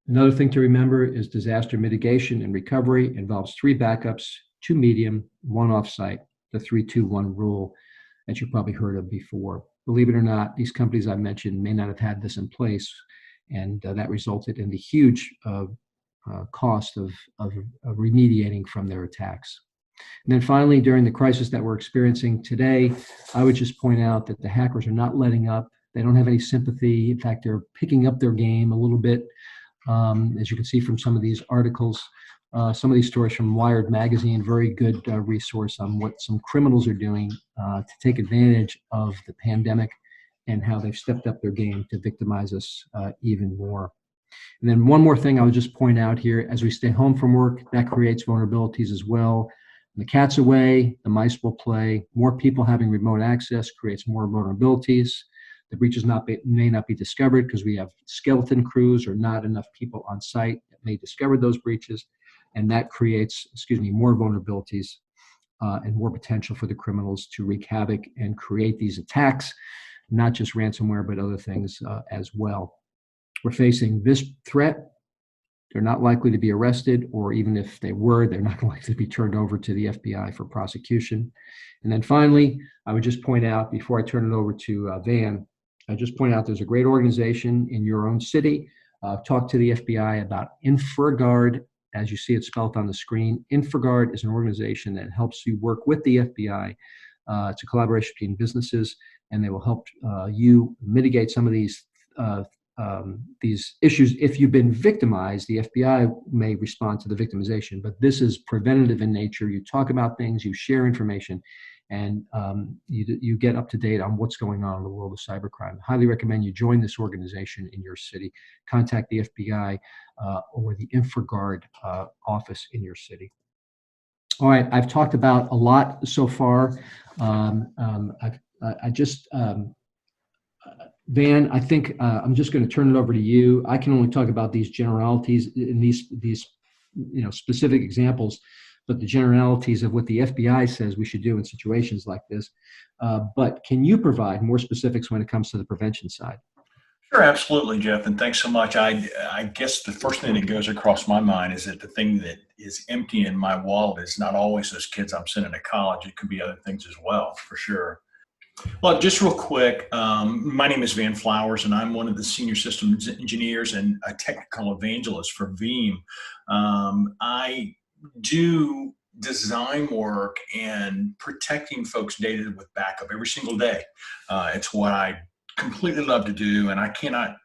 Another thing to remember is disaster mitigation and recovery involves 3 backups, 2 medium, 1 offsite, the 3-2-1 rule that you've probably heard of before. Believe it or not, these companies I mentioned may not have had this in place, and that resulted in the huge cost of remediating from their attacks. And then finally, during the crisis that we're experiencing today, I would just point out that the hackers are not letting up. They don't have any sympathy. In fact, they're picking up their game a little bit. As you can see from some of these articles, some of these stories from Wired magazine, very good resource on what some criminals are doing to take advantage of the pandemic and how they've stepped up their game to victimize us even more. And then one more thing I would just point out here, as we stay home from work, that creates vulnerabilities as well. When the cat's away, the mice will play. More people having remote access creates more vulnerabilities. The breaches may not be discovered because we have skeleton crews or not enough people on site may discover those breaches, and that creates, more vulnerabilities and more potential for the criminals to wreak havoc and create these attacks, not just ransomware, but other things as well. We're facing this threat. They're not likely to be arrested, or even if they were, they're not likely to be turned over to the FBI for prosecution. And then finally, I would just point out, before I turn it over to Van, I just point out there's a great organization in your own city. Talk to the FBI about InfraGard, as you see it spelled on the screen. InfraGard is an organization that helps you work with the FBI. It's a collaboration between businesses, and they will help you mitigate some of these issues. If you've been victimized, the FBI may respond to the victimization, but this is preventative in nature. You talk about things, you share information, and you get up to date on what's going on in the world of cybercrime. Highly recommend you join this organization in your city. Contact the FBI or the InfraGard office in your city. All right, I've talked about a lot so far. Van, I think I'm just going to turn it over to you. I can only talk about these generalities in these specific examples, but the generalities of what the FBI says we should do in situations like this. But can you provide more specifics when it comes to the prevention side? Sure, absolutely, Jeff, and thanks so much. I guess the first thing that goes across my mind is that the thing that is empty in my wallet is not always those kids I'm sending to college. It could be other things as well, for sure. Well, just real quick, my name is Van Flowers, and I'm one of the senior systems engineers and a technical evangelist for Veeam. I do design work and protecting folks' data with backup every single day. It's what I completely love to do, and I cannot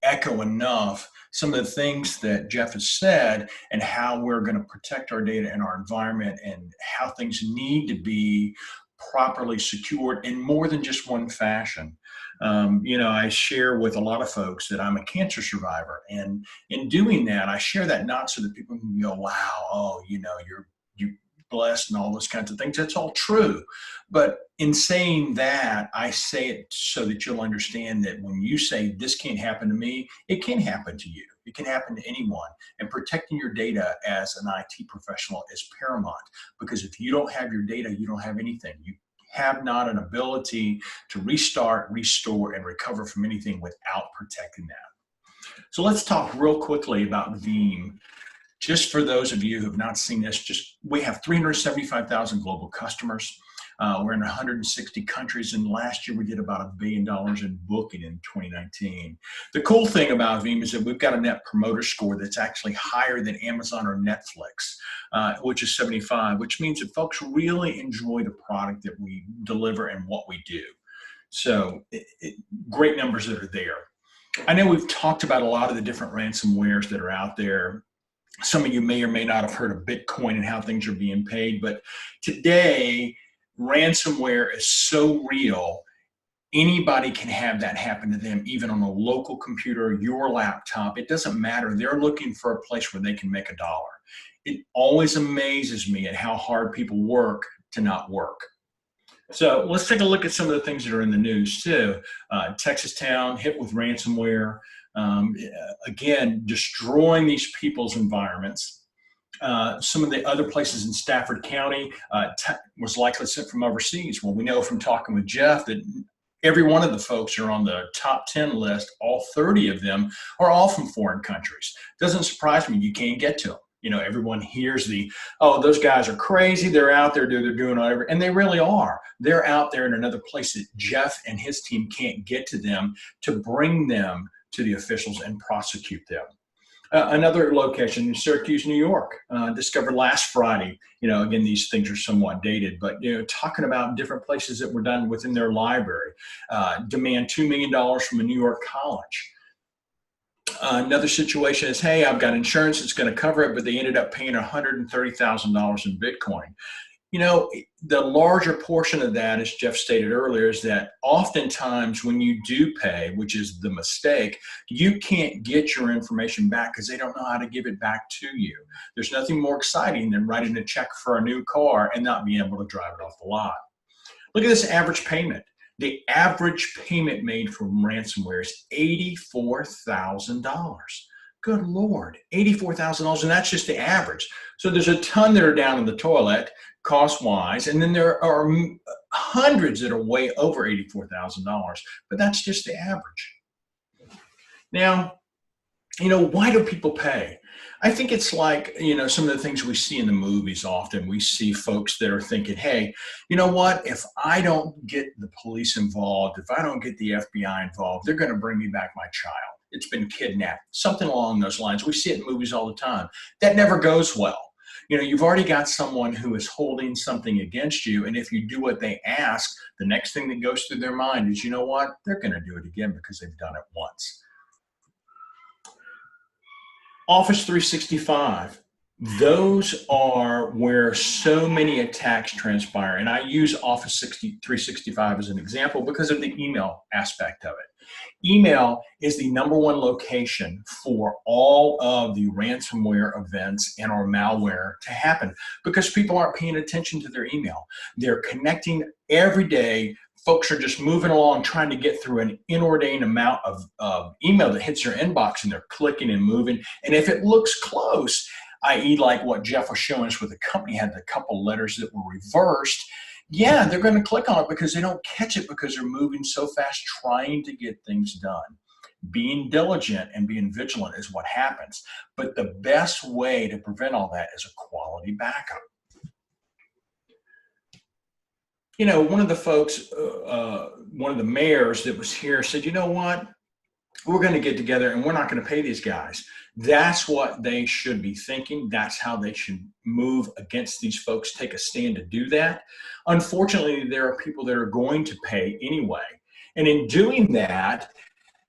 echo enough some of the things that Jeff has said and how we're going to protect our data and our environment and how things need to be properly secured in more than just one fashion. I share with a lot of folks that I'm a cancer survivor, and in doing that, I share that not so that people can go, wow, oh, you're blessed and all those kinds of things. That's all true. But in saying that, I say it so that you'll understand that when you say this can't happen to me, it can happen to you. It can happen to anyone. And protecting your data as an IT professional is paramount, because if you don't have your data, you don't have anything. You have not an ability to restart, restore, and recover from anything without protecting that. So let's talk real quickly about Veeam. Just for those of you who have not seen this, we have 375,000 global customers. We're in 160 countries, and last year we did about $1 billion in booking in 2019. The cool thing about Veeam is that we've got a net promoter score that's actually higher than Amazon or Netflix, which is 75, which means that folks really enjoy the product that we deliver and what we do. So great numbers that are there. I know we've talked about a lot of the different ransomwares that are out there. Some of you may or may not have heard of Bitcoin and how things are being paid, but today, ransomware is so real, anybody can have that happen to them, even on a local computer, your laptop. It doesn't matter. They're looking for a place where they can make $1. It always amazes me at how hard people work to not work. So let's take a look at some of the things that are in the news too. Texas town hit with ransomware. Again, destroying these people's environments. Some of the other places in Stafford County was likely sent from overseas. Well, we know from talking with Jeff that every one of the folks are on the top 10 list. All 30 of them are all from foreign countries. Doesn't surprise me. You can't get to them. Everyone hears those guys are crazy. They're out there, they're doing whatever. And they really are. They're out there in another place that Jeff and his team can't get to them to bring them to the officials and prosecute them. Another location in Syracuse, New York, discovered last Friday. Again, these things are somewhat dated, but talking about different places that were done within their library, demand $2 million from a New York college. Another situation is, hey, I've got insurance that's going to cover it, but they ended up paying $130,000 in Bitcoin. The larger portion of that, as Jeff stated earlier, is that oftentimes when you do pay, which is the mistake, you can't get your information back because they don't know how to give it back to you. There's nothing more exciting than writing a check for a new car and not being able to drive it off the lot. Look at this average payment. The average payment made from ransomware is $84,000. Good Lord, $84,000, and that's just the average. So there's a ton that are down in the toilet cost-wise, and then there are hundreds that are way over $84,000, but that's just the average. Now, why do people pay? I think it's like, some of the things we see in the movies often. We see folks that are thinking, hey, you know what? If I don't get the police involved, if I don't get the FBI involved, they're going to bring me back my child. It's been kidnapped, something along those lines. We see it in movies all the time. That never goes well. You've already got someone who is holding something against you, and if you do what they ask, the next thing that goes through their mind is, you know what? They're going to do it again because they've done it once. Office 365, those are where so many attacks transpire. And I use Office 365 as an example because of the email aspect of it. Email is the #1 location for all of the ransomware events and or malware to happen because people aren't paying attention to their email. They're connecting every day. Folks are just moving along trying to get through an inordinate amount of email that hits their inbox, and they're clicking and moving. And if it looks close, i.e. like what Jeff was showing us where the company had a couple letters that were reversed, yeah, they're going to click on it because they don't catch it because they're moving so fast trying to get things done. Being diligent and being vigilant is what happens. But the best way to prevent all that is a quality backup. One of the folks, one of the mayors that was here said, you know what? We're going to get together and we're not going to pay these guys. That's what they should be thinking. That's how they should move against these folks, take a stand to do that. Unfortunately, there are people that are going to pay anyway. And in doing that,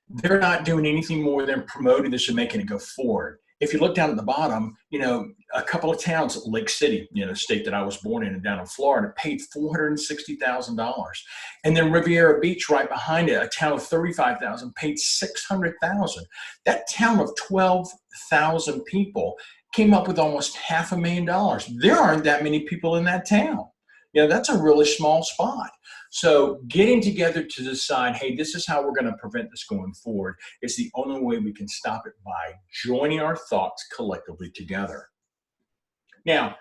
they're not doing anything more than promoting this and making it go forward. If you look down at the bottom, a couple of towns, Lake City, the state that I was born in and down in Florida, paid $460,000. And then Riviera Beach right behind it, a town of 35,000, paid $600,000. That town of 12,000 people came up with almost $500,000. There aren't that many people in that town. That's a really small spot. So getting together to decide, hey, this is how we're going to prevent this going forward is the only way we can stop it, by joining our thoughts collectively together. Now,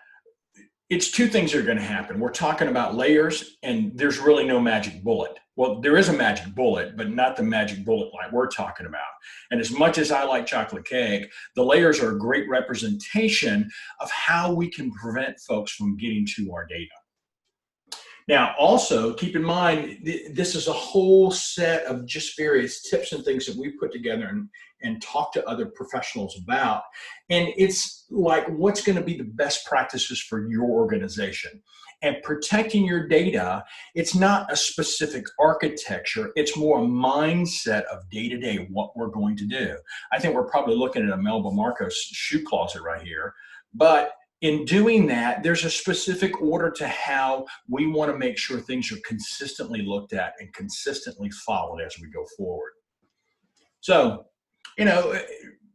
it's two things that are going to happen. We're talking about layers, and there's really no magic bullet. Well, there is a magic bullet, but not the magic bullet like we're talking about. And as much as I like chocolate cake, the layers are a great representation of how we can prevent folks from getting to our data. Now, also keep in mind, this is a whole set of just various tips and things that we put together and talk to other professionals about. And it's like, what's going to be the best practices for your organization? And protecting your data, it's not a specific architecture. It's more a mindset of day-to-day what we're going to do. I think we're probably looking at a Melba Marcos shoe closet right here. But in doing that, there's a specific order to how we want to make sure things are consistently looked at and consistently followed as we go forward. So,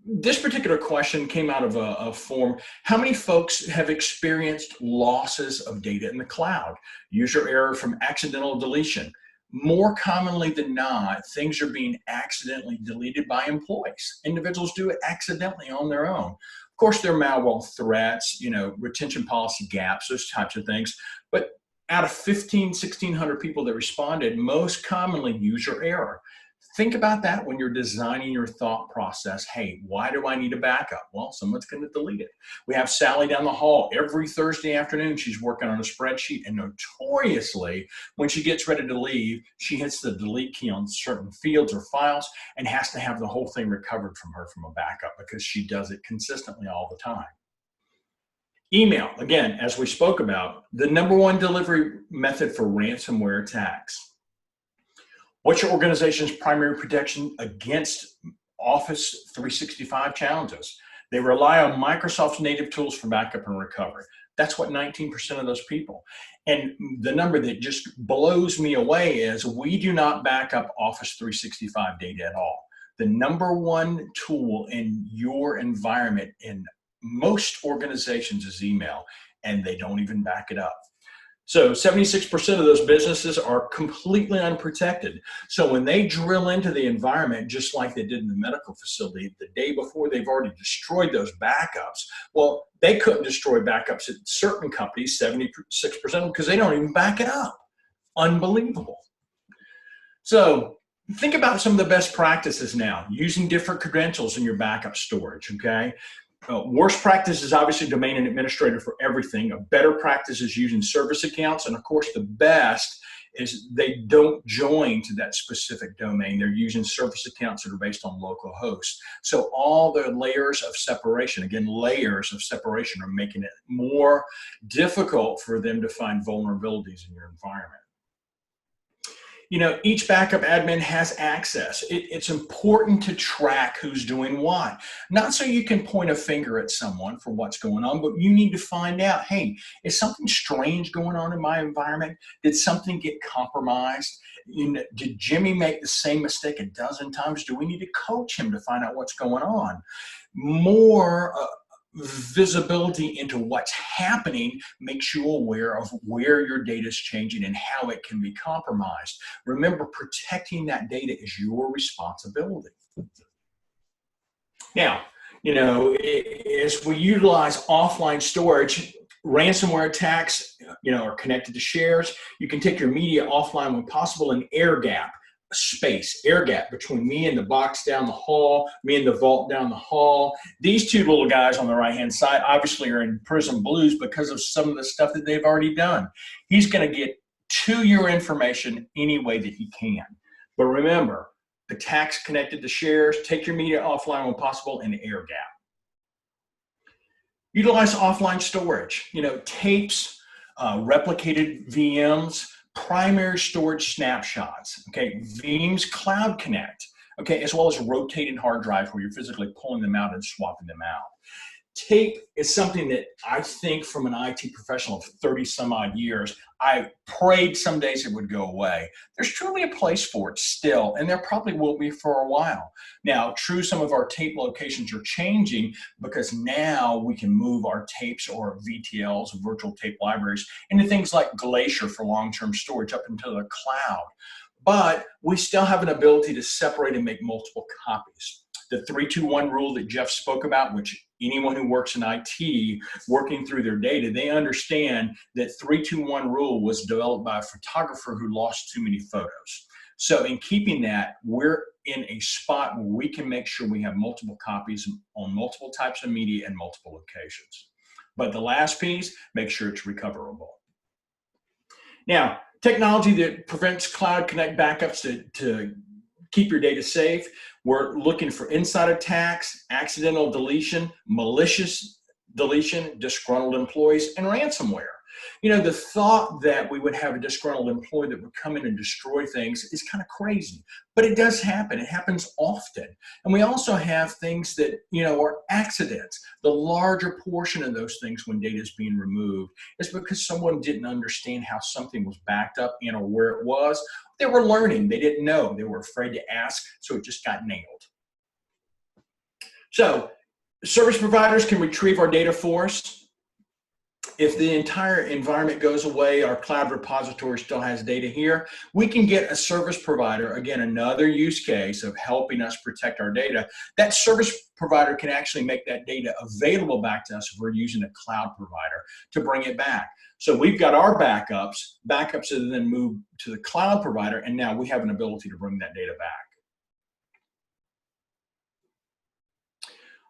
this particular question came out of a form. How many folks have experienced losses of data in the cloud? User error from accidental deletion. More commonly than not, things are being accidentally deleted by employees. Individuals do it accidentally on their own. Of course, there are malware threats, retention policy gaps, those types of things. But out of 1,600 people that responded, most commonly user error. Think about that when you're designing your thought process. Hey, why do I need a backup? Well, someone's going to delete it. We have Sally down the hall every Thursday afternoon. She's working on a spreadsheet, and notoriously, when she gets ready to leave, she hits the delete key on certain fields or files and has to have the whole thing recovered from her from a backup because she does it consistently all the time. Email, again, as we spoke about, the #1 delivery method for ransomware attacks. What's your organization's primary protection against Office 365 challenges? They rely on Microsoft's native tools for backup and recovery. That's what 19% of those people. And the number that just blows me away is we do not back up Office 365 data at all. The #1 tool in your environment in most organizations is email, and they don't even back it up. So 76% of those businesses are completely unprotected. So when they drill into the environment, just like they did in the medical facility, the day before they've already destroyed those backups. Well, they couldn't destroy backups at certain companies, 76% of them, because they don't even back it up. Unbelievable. So think about some of the best practices now, using different credentials in your backup storage, okay? Worst practice is obviously domain and administrator for everything. A better practice is using service accounts. And of course, the best is they don't join to that specific domain. They're using service accounts that are based on local hosts. So all the layers of separation, again, layers of separation are making it more difficult for them to find vulnerabilities in your environment. You know, each backup admin has access. It's important to track who's doing what. Not so you can point a finger at someone for what's going on, but you need to find out, hey, is something strange going on in my environment? Did something get compromised? Did Jimmy make the same mistake a dozen times? Do we need to coach him to find out what's going on? More visibility into what's happening makes you aware of where your data is changing and how it can be compromised. Remember, protecting that data is your responsibility. Now, you know, as we utilize offline storage, ransomware attacks, you know, are connected to shares. You can take your media offline when possible and air gap. Air gap between me and the box down the hall, me and the vault down the hall. These two little guys on the right-hand side obviously are in prison blues because of some of the stuff that they've already done. He's going to get to your information any way that he can. But remember, attacks connected to shares, take your media offline when possible, and air gap. Utilize offline storage, you know, tapes, replicated VMs, primary storage snapshots, okay, Veeam's Cloud Connect, okay, as well as rotating hard drives where you're physically pulling them out and swapping them out. Tape is something that I think from an IT professional of 30 some odd years, I prayed some days it would go away. There's truly a place for it still, and there probably will be for a while. Now, true, some of our tape locations are changing because now we can move our tapes or VTLs, virtual tape libraries, into things like Glacier for long-term storage up into the cloud. But we still have an ability to separate and make multiple copies. The 3-2-1 rule that Jeff spoke about, which anyone who works in IT working through their data, they understand that 3-2-1 rule was developed by a photographer who lost too many photos. So in keeping that, we're in a spot where we can make sure we have multiple copies on multiple types of media and multiple locations. But the last piece, make sure it's recoverable. Now, technology that prevents Cloud Connect backups to keep your data safe. We're looking for inside attacks, accidental deletion, malicious deletion, disgruntled employees, and ransomware. You know, the thought that we would have a disgruntled employee that would come in and destroy things is kind of crazy, but it does happen. It happens often. And we also have things that, you know, are accidents. The larger portion of those things when data is being removed is because someone didn't understand how something was backed up and or where it was. They were learning. They didn't know. They were afraid to ask, so it just got nailed. So service providers can retrieve our data for us. If the entire environment goes away, our cloud repository still has data here, we can get a service provider, again, another use case of helping us protect our data. That service provider can actually make that data available back to us if we're using a cloud provider to bring it back. So we've got our backups that then move to the cloud provider, and now we have an ability to bring that data back.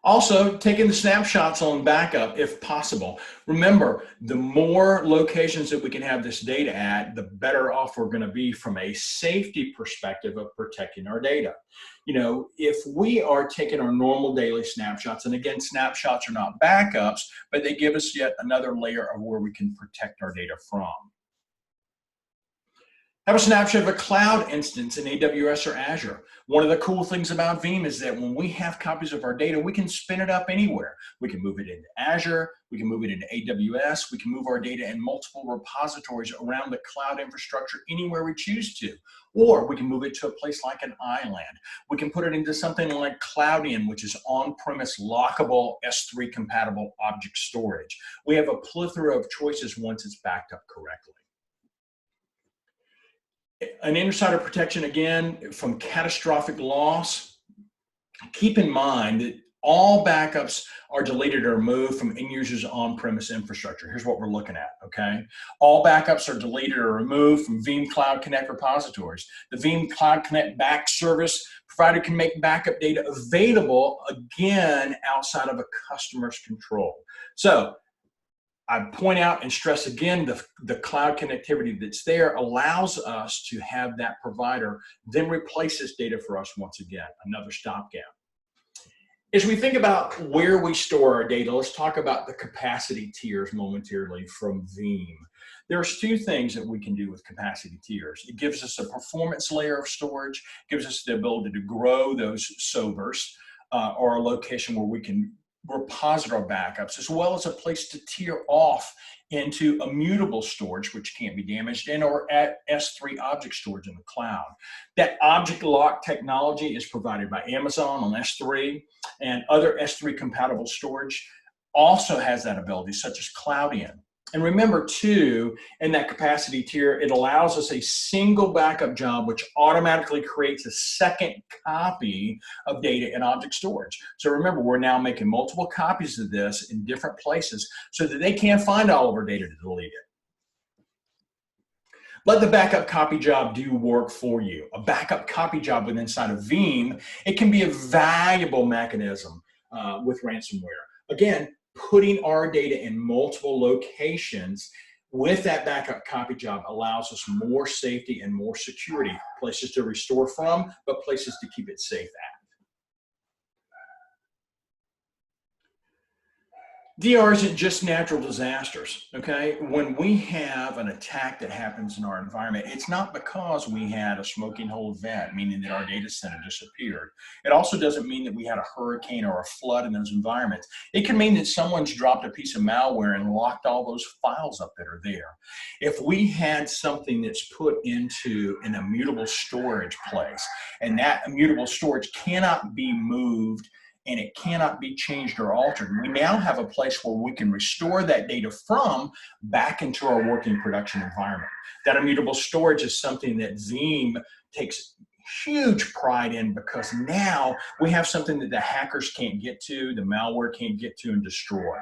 Also, taking the snapshots on backup if possible. Remember, the more locations that we can have this data at, the better off we're going to be from a safety perspective of protecting our data. You know, if we are taking our normal daily snapshots, and again, snapshots are not backups, but they give us yet another layer of where we can protect our data from. Have a snapshot of a cloud instance in AWS or Azure. One of the cool things about Veeam is that when we have copies of our data, we can spin it up anywhere. We can move it into Azure, we can move it into AWS, we can move our data in multiple repositories around the cloud infrastructure anywhere we choose to. Or we can move it to a place like an island. We can put it into something like Cloudian, which is on-premise lockable S3 compatible object storage. We have a plethora of choices once it's backed up correctly. An insider protection, again, from catastrophic loss. Keep in mind that all backups are deleted or removed from end users' on-premise infrastructure. Here's what we're looking at, okay? All backups are deleted or removed from Veeam Cloud Connect repositories. The Veeam Cloud Connect back service provider can make backup data available, again, outside of a customer's control. So I point out and stress again, the cloud connectivity that's there allows us to have that provider then replace this data for us once again, another stopgap. As we think about where we store our data, let's talk about the capacity tiers momentarily from Veeam. There's two things that we can do with capacity tiers. It gives us a performance layer of storage, gives us the ability to grow those servers or a location where we can reposit our backups, as well as a place to tier off into immutable storage, which can't be damaged, and or at S3 object storage in the cloud. That object lock technology is provided by Amazon on S3, and other S3 compatible storage also has that ability, such as Cloudian. And remember too, in that capacity tier, it allows us a single backup job, which automatically creates a second copy of data in object storage. So remember, we're now making multiple copies of this in different places so that they can't find all of our data to delete it. Let the backup copy job do work for you. A backup copy job within inside of Veeam, it can be a valuable mechanism with ransomware. Again, putting our data in multiple locations with that backup copy job allows us more safety and more security, places to restore from, but places to keep it safe at. DR isn't just natural disasters, okay? When we have an attack that happens in our environment, it's not because we had a smoking hole event, meaning that our data center disappeared. It also doesn't mean that we had a hurricane or a flood in those environments. It can mean that someone's dropped a piece of malware and locked all those files up that are there. If we had something that's put into an immutable storage place, and that immutable storage cannot be moved and it cannot be changed or altered, we now have a place where we can restore that data from back into our working production environment. That immutable storage is something that Veeam takes huge pride in, because now we have something that the hackers can't get to, the malware can't get to and destroy.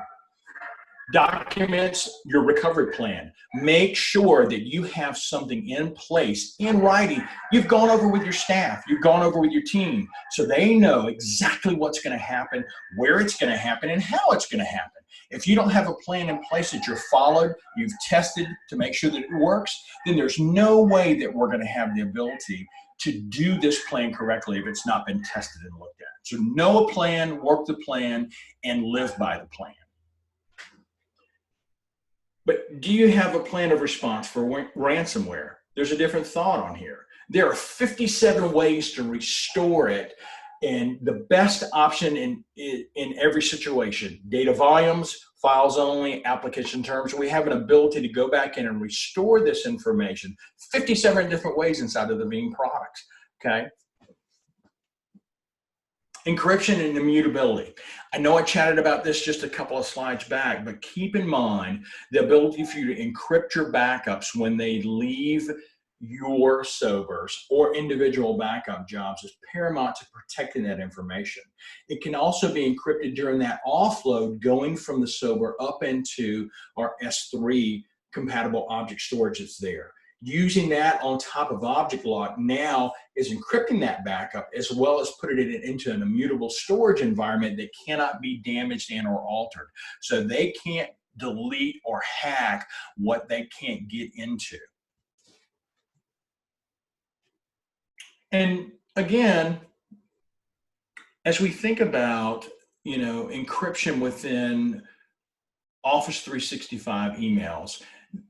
Documents your recovery plan. Make sure that you have something in place in writing. You've gone over with your staff, you've gone over with your team, so they know exactly what's going to happen, where it's going to happen, and how it's going to happen. If you don't have a plan in place that you're followed, you've tested to make sure that it works, then there's no way that we're going to have the ability to do this plan correctly if it's not been tested and looked at. So know a plan, work the plan, and live by the plan. But do you have a plan of response for ransomware? There's a different thought on here. There are 57 ways to restore it, and the best option in every situation: data volumes, files only, application terms. We have an ability to go back in and restore this information 57 different ways inside of the Veeam products, okay? Encryption and immutability. I know I chatted about this just a couple of slides back, but keep in mind the ability for you to encrypt your backups when they leave your servers or individual backup jobs is paramount to protecting that information. It can also be encrypted during that offload going from the server up into our S3 compatible object storage that's there. Using that on top of object lock now is encrypting that backup, as well as putting it into an immutable storage environment that cannot be damaged and or altered. So they can't delete or hack what they can't get into. And again, as we think about, encryption within Office 365 emails,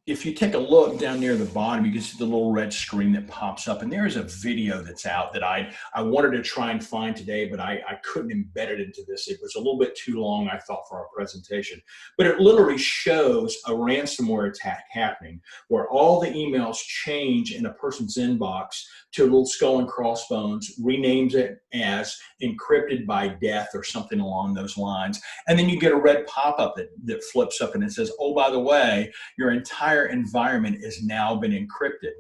if you take a look down near the bottom, you can see the little red screen that pops up, and there is a video that's out that I wanted to try and find today, but I couldn't embed it into this. It was a little bit too long, I thought, for our presentation. But it literally shows a ransomware attack happening where all the emails change in a person's inbox to a little skull and crossbones, renames it as encrypted by death or something along those lines. And then you get a red pop-up that flips up and it says, oh, by the way, your entire environment has now been encrypted.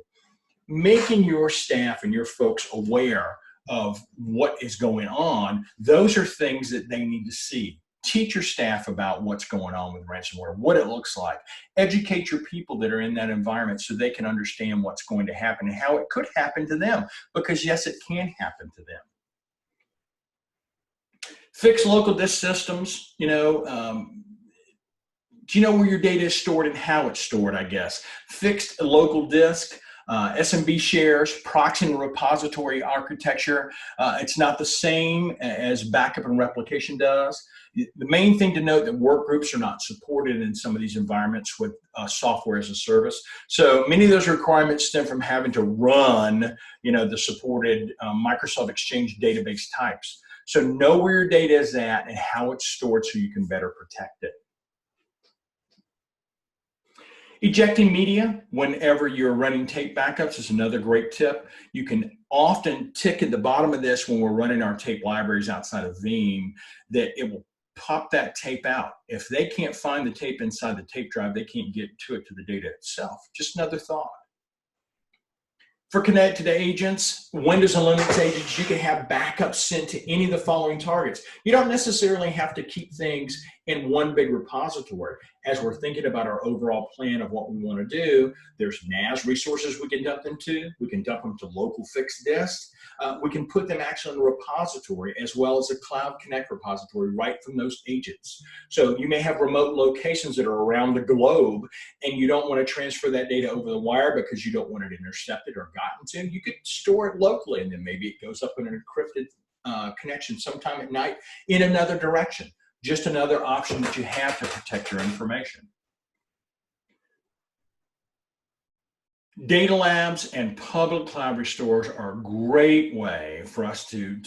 making your staff and your folks aware of what is going on, those are things that they need to see. Teach your staff about what's going on with ransomware, what it looks like. Educate your people that are in that environment so they can understand what's going to happen and how it could happen to them, because yes, it can happen to them. Fix local disk systems. Do you know where your data is stored and how it's stored, I guess? Fixed local disk, SMB shares, proxy and repository architecture. It's not the same as backup and replication does. The main thing to note that work groups are not supported in some of these environments with software as a service. So many of those requirements stem from having to run, the supported Microsoft Exchange database types. So know where your data is at and how it's stored so you can better protect it. Ejecting media whenever you're running tape backups is another great tip. You can often tick at the bottom of this when we're running our tape libraries outside of Veeam that it will pop that tape out. If they can't find the tape inside the tape drive, they can't get to the data itself. Just another thought. For connected agents, Windows and Linux agents, you can have backups sent to any of the following targets. You don't necessarily have to keep things in one big repository. As we're thinking about our overall plan of what we want to do, there's NAS resources we can dump them to. We can dump them to local fixed disks. We can put them actually in a repository as well as a Cloud Connect repository right from those agents. So you may have remote locations that are around the globe and you don't want to transfer that data over the wire because you don't want it intercepted or gotten to. You could store it locally and then maybe it goes up in an encrypted connection sometime at night in another direction. Just another option that you have to protect your information. Data labs and public cloud restores are a great way for us to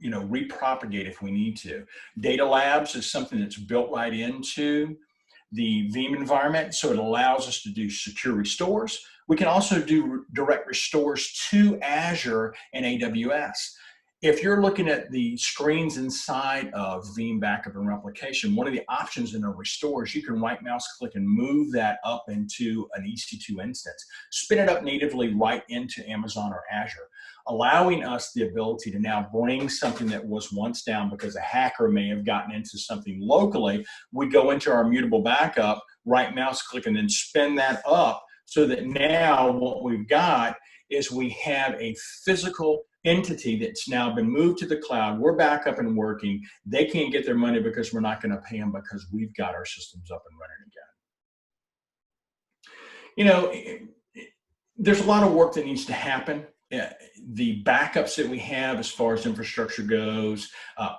repropagate if we need to. Data labs is something that's built right into the Veeam environment, so it allows us to do secure restores. We can also do direct restores to Azure and AWS. If you're looking at the screens inside of Veeam Backup and Replication, one of the options in a restore is you can right mouse click and move that up into an EC2 instance, spin it up natively right into Amazon or Azure, allowing us the ability to now bring something that was once down because a hacker may have gotten into something locally. We go into our mutable backup, right mouse click, and then spin that up so that now what we've got is we have a physical entity that's now been moved to the cloud. We're back up and working. They can't get their money because we're not going to pay them because we've got our systems up and running again. There's a lot of work that needs to happen. The backups that we have as far as infrastructure goes,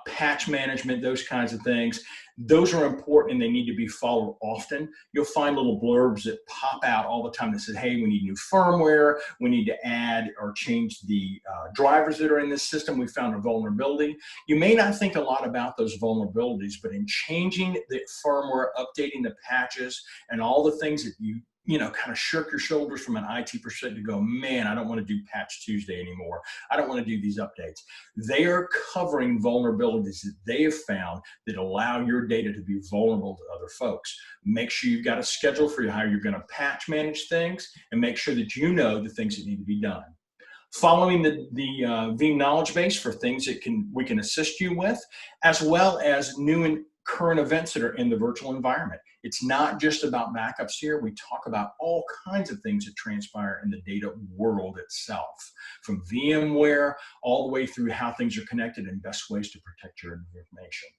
patch management, those kinds of things, those are important and they need to be followed often. You'll find little blurbs that pop out all the time that says, hey, we need new firmware, we need to add or change the drivers that are in this system, we found a vulnerability. You may not think a lot about those vulnerabilities, but in changing the firmware, updating the patches, and all the things that you kind of shook your shoulders from an IT perspective to go, man, I don't want to do Patch Tuesday anymore. I don't want to do these updates. They are covering vulnerabilities that they have found that allow your data to be vulnerable to other folks. Make sure you've got a schedule for how you're going to patch manage things and make sure that you know the things that need to be done. Following the Veeam knowledge base for things that we can assist you with, as well as new and current events that are in the virtual environment. It's not just about backups here. We talk about all kinds of things that transpire in the data world itself, from VMware all the way through how things are connected and best ways to protect your information.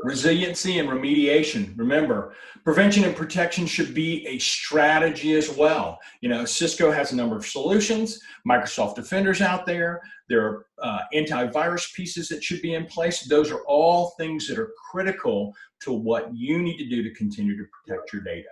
Resiliency and remediation. Remember, prevention and protection should be a strategy as well. Cisco has a number of solutions, Microsoft Defender's out there. There are antivirus pieces that should be in place. Those are all things that are critical to what you need to do to continue to protect your data.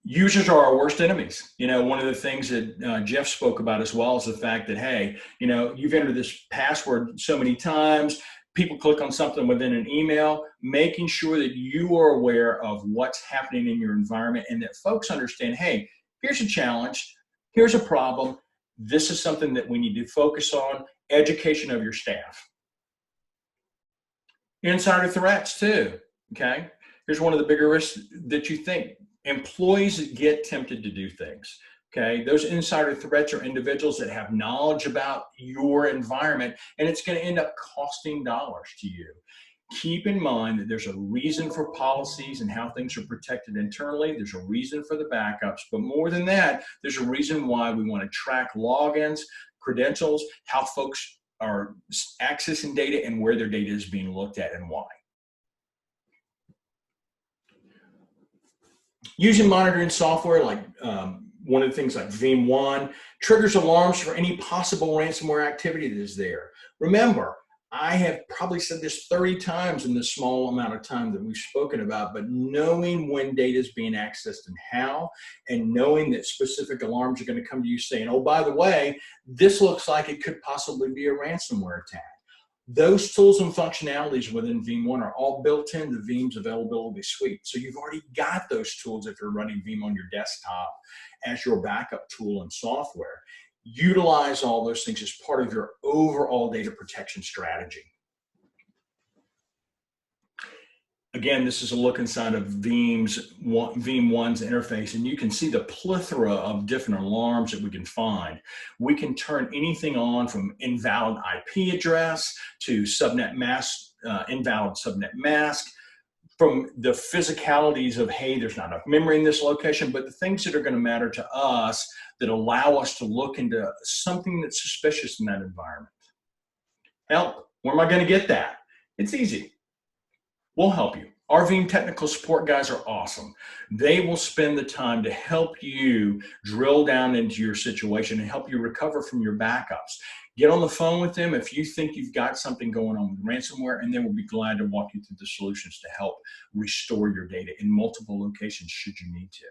Users are our worst enemies. One of the things that Jeff spoke about as well is the fact that, hey, you've entered this password so many times, people click on something within an email, making sure that you are aware of what's happening in your environment and that folks understand, hey, here's a challenge, here's a problem, this is something that we need to focus on, education of your staff. Insider threats too, okay? Here's one of the bigger risks that you think employees get tempted to do things. Okay, those insider threats are individuals that have knowledge about your environment, and it's going to end up costing dollars to you. Keep in mind that there's a reason for policies and how things are protected internally. There's a reason for the backups, but more than that, there's a reason why we want to track logins, credentials, how folks are accessing data, and where their data is being looked at and why. Using monitoring software like one of the things like Veeam triggers alarms for any possible ransomware activity that is there. Remember, I have probably said this 30 times in this small amount of time that we've spoken about, but knowing when data is being accessed and how, and knowing that specific alarms are going to come to you saying, oh, by the way, this looks like it could possibly be a ransomware attack. Those tools and functionalities within Veeam are all built into Veeam's availability suite. So you've already got those tools if you're running Veeam on your desktop as your backup tool and software. Utilize all those things as part of your overall data protection strategy. Again, this is a look inside of Veeam's interface, and you can see the plethora of different alarms that we can find. We can turn anything on from invalid IP address to subnet mask, invalid subnet mask, from the physicalities of, hey, there's not enough memory in this location, but the things that are going to matter to us that allow us to look into something that's suspicious in that environment. Help, where am I going to get that? It's easy. We'll help you. Our Veeam technical support guys are awesome. They will spend the time to help you drill down into your situation and help you recover from your backups. Get on the phone with them if you think you've got something going on with ransomware, and they will be glad to walk you through the solutions to help restore your data in multiple locations should you need to.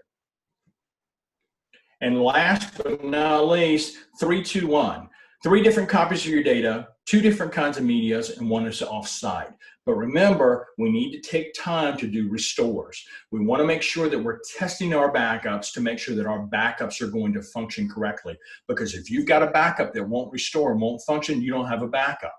And last but not least, 3, 2, 1. 3 different copies of your data, 2 different kinds of medias, and 1 is off-site. But remember, we need to take time to do restores. We want to make sure that we're testing our backups to make sure that our backups are going to function correctly. Because if you've got a backup that won't restore and won't function, you don't have a backup.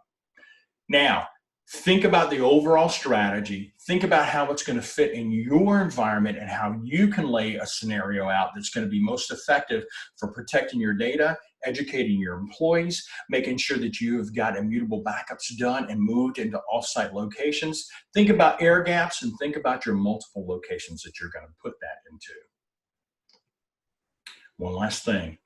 Now, think about the overall strategy. Think about how it's going to fit in your environment and how you can lay a scenario out that's going to be most effective for protecting your data, educating your employees, making sure that you've got immutable backups done and moved into off-site locations. Think about air gaps and think about your multiple locations that you're going to put that into. One last thing.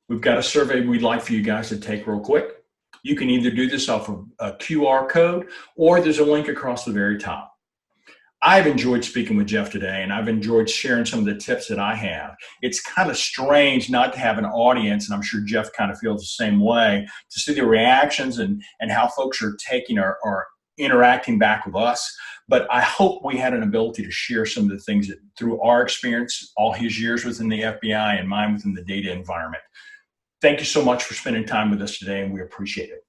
We've got a survey we'd like for you guys to take real quick. You can either do this off of a QR code or there's a link across the very top. I've enjoyed speaking with Jeff today, and I've enjoyed sharing some of the tips that I have. It's kind of strange not to have an audience, and I'm sure Jeff kind of feels the same way, to see the reactions and how folks are taking or interacting back with us. But I hope we had an ability to share some of the things that through our experience, all his years within the FBI and mine within the data environment. Thank you so much for spending time with us today, and we appreciate it.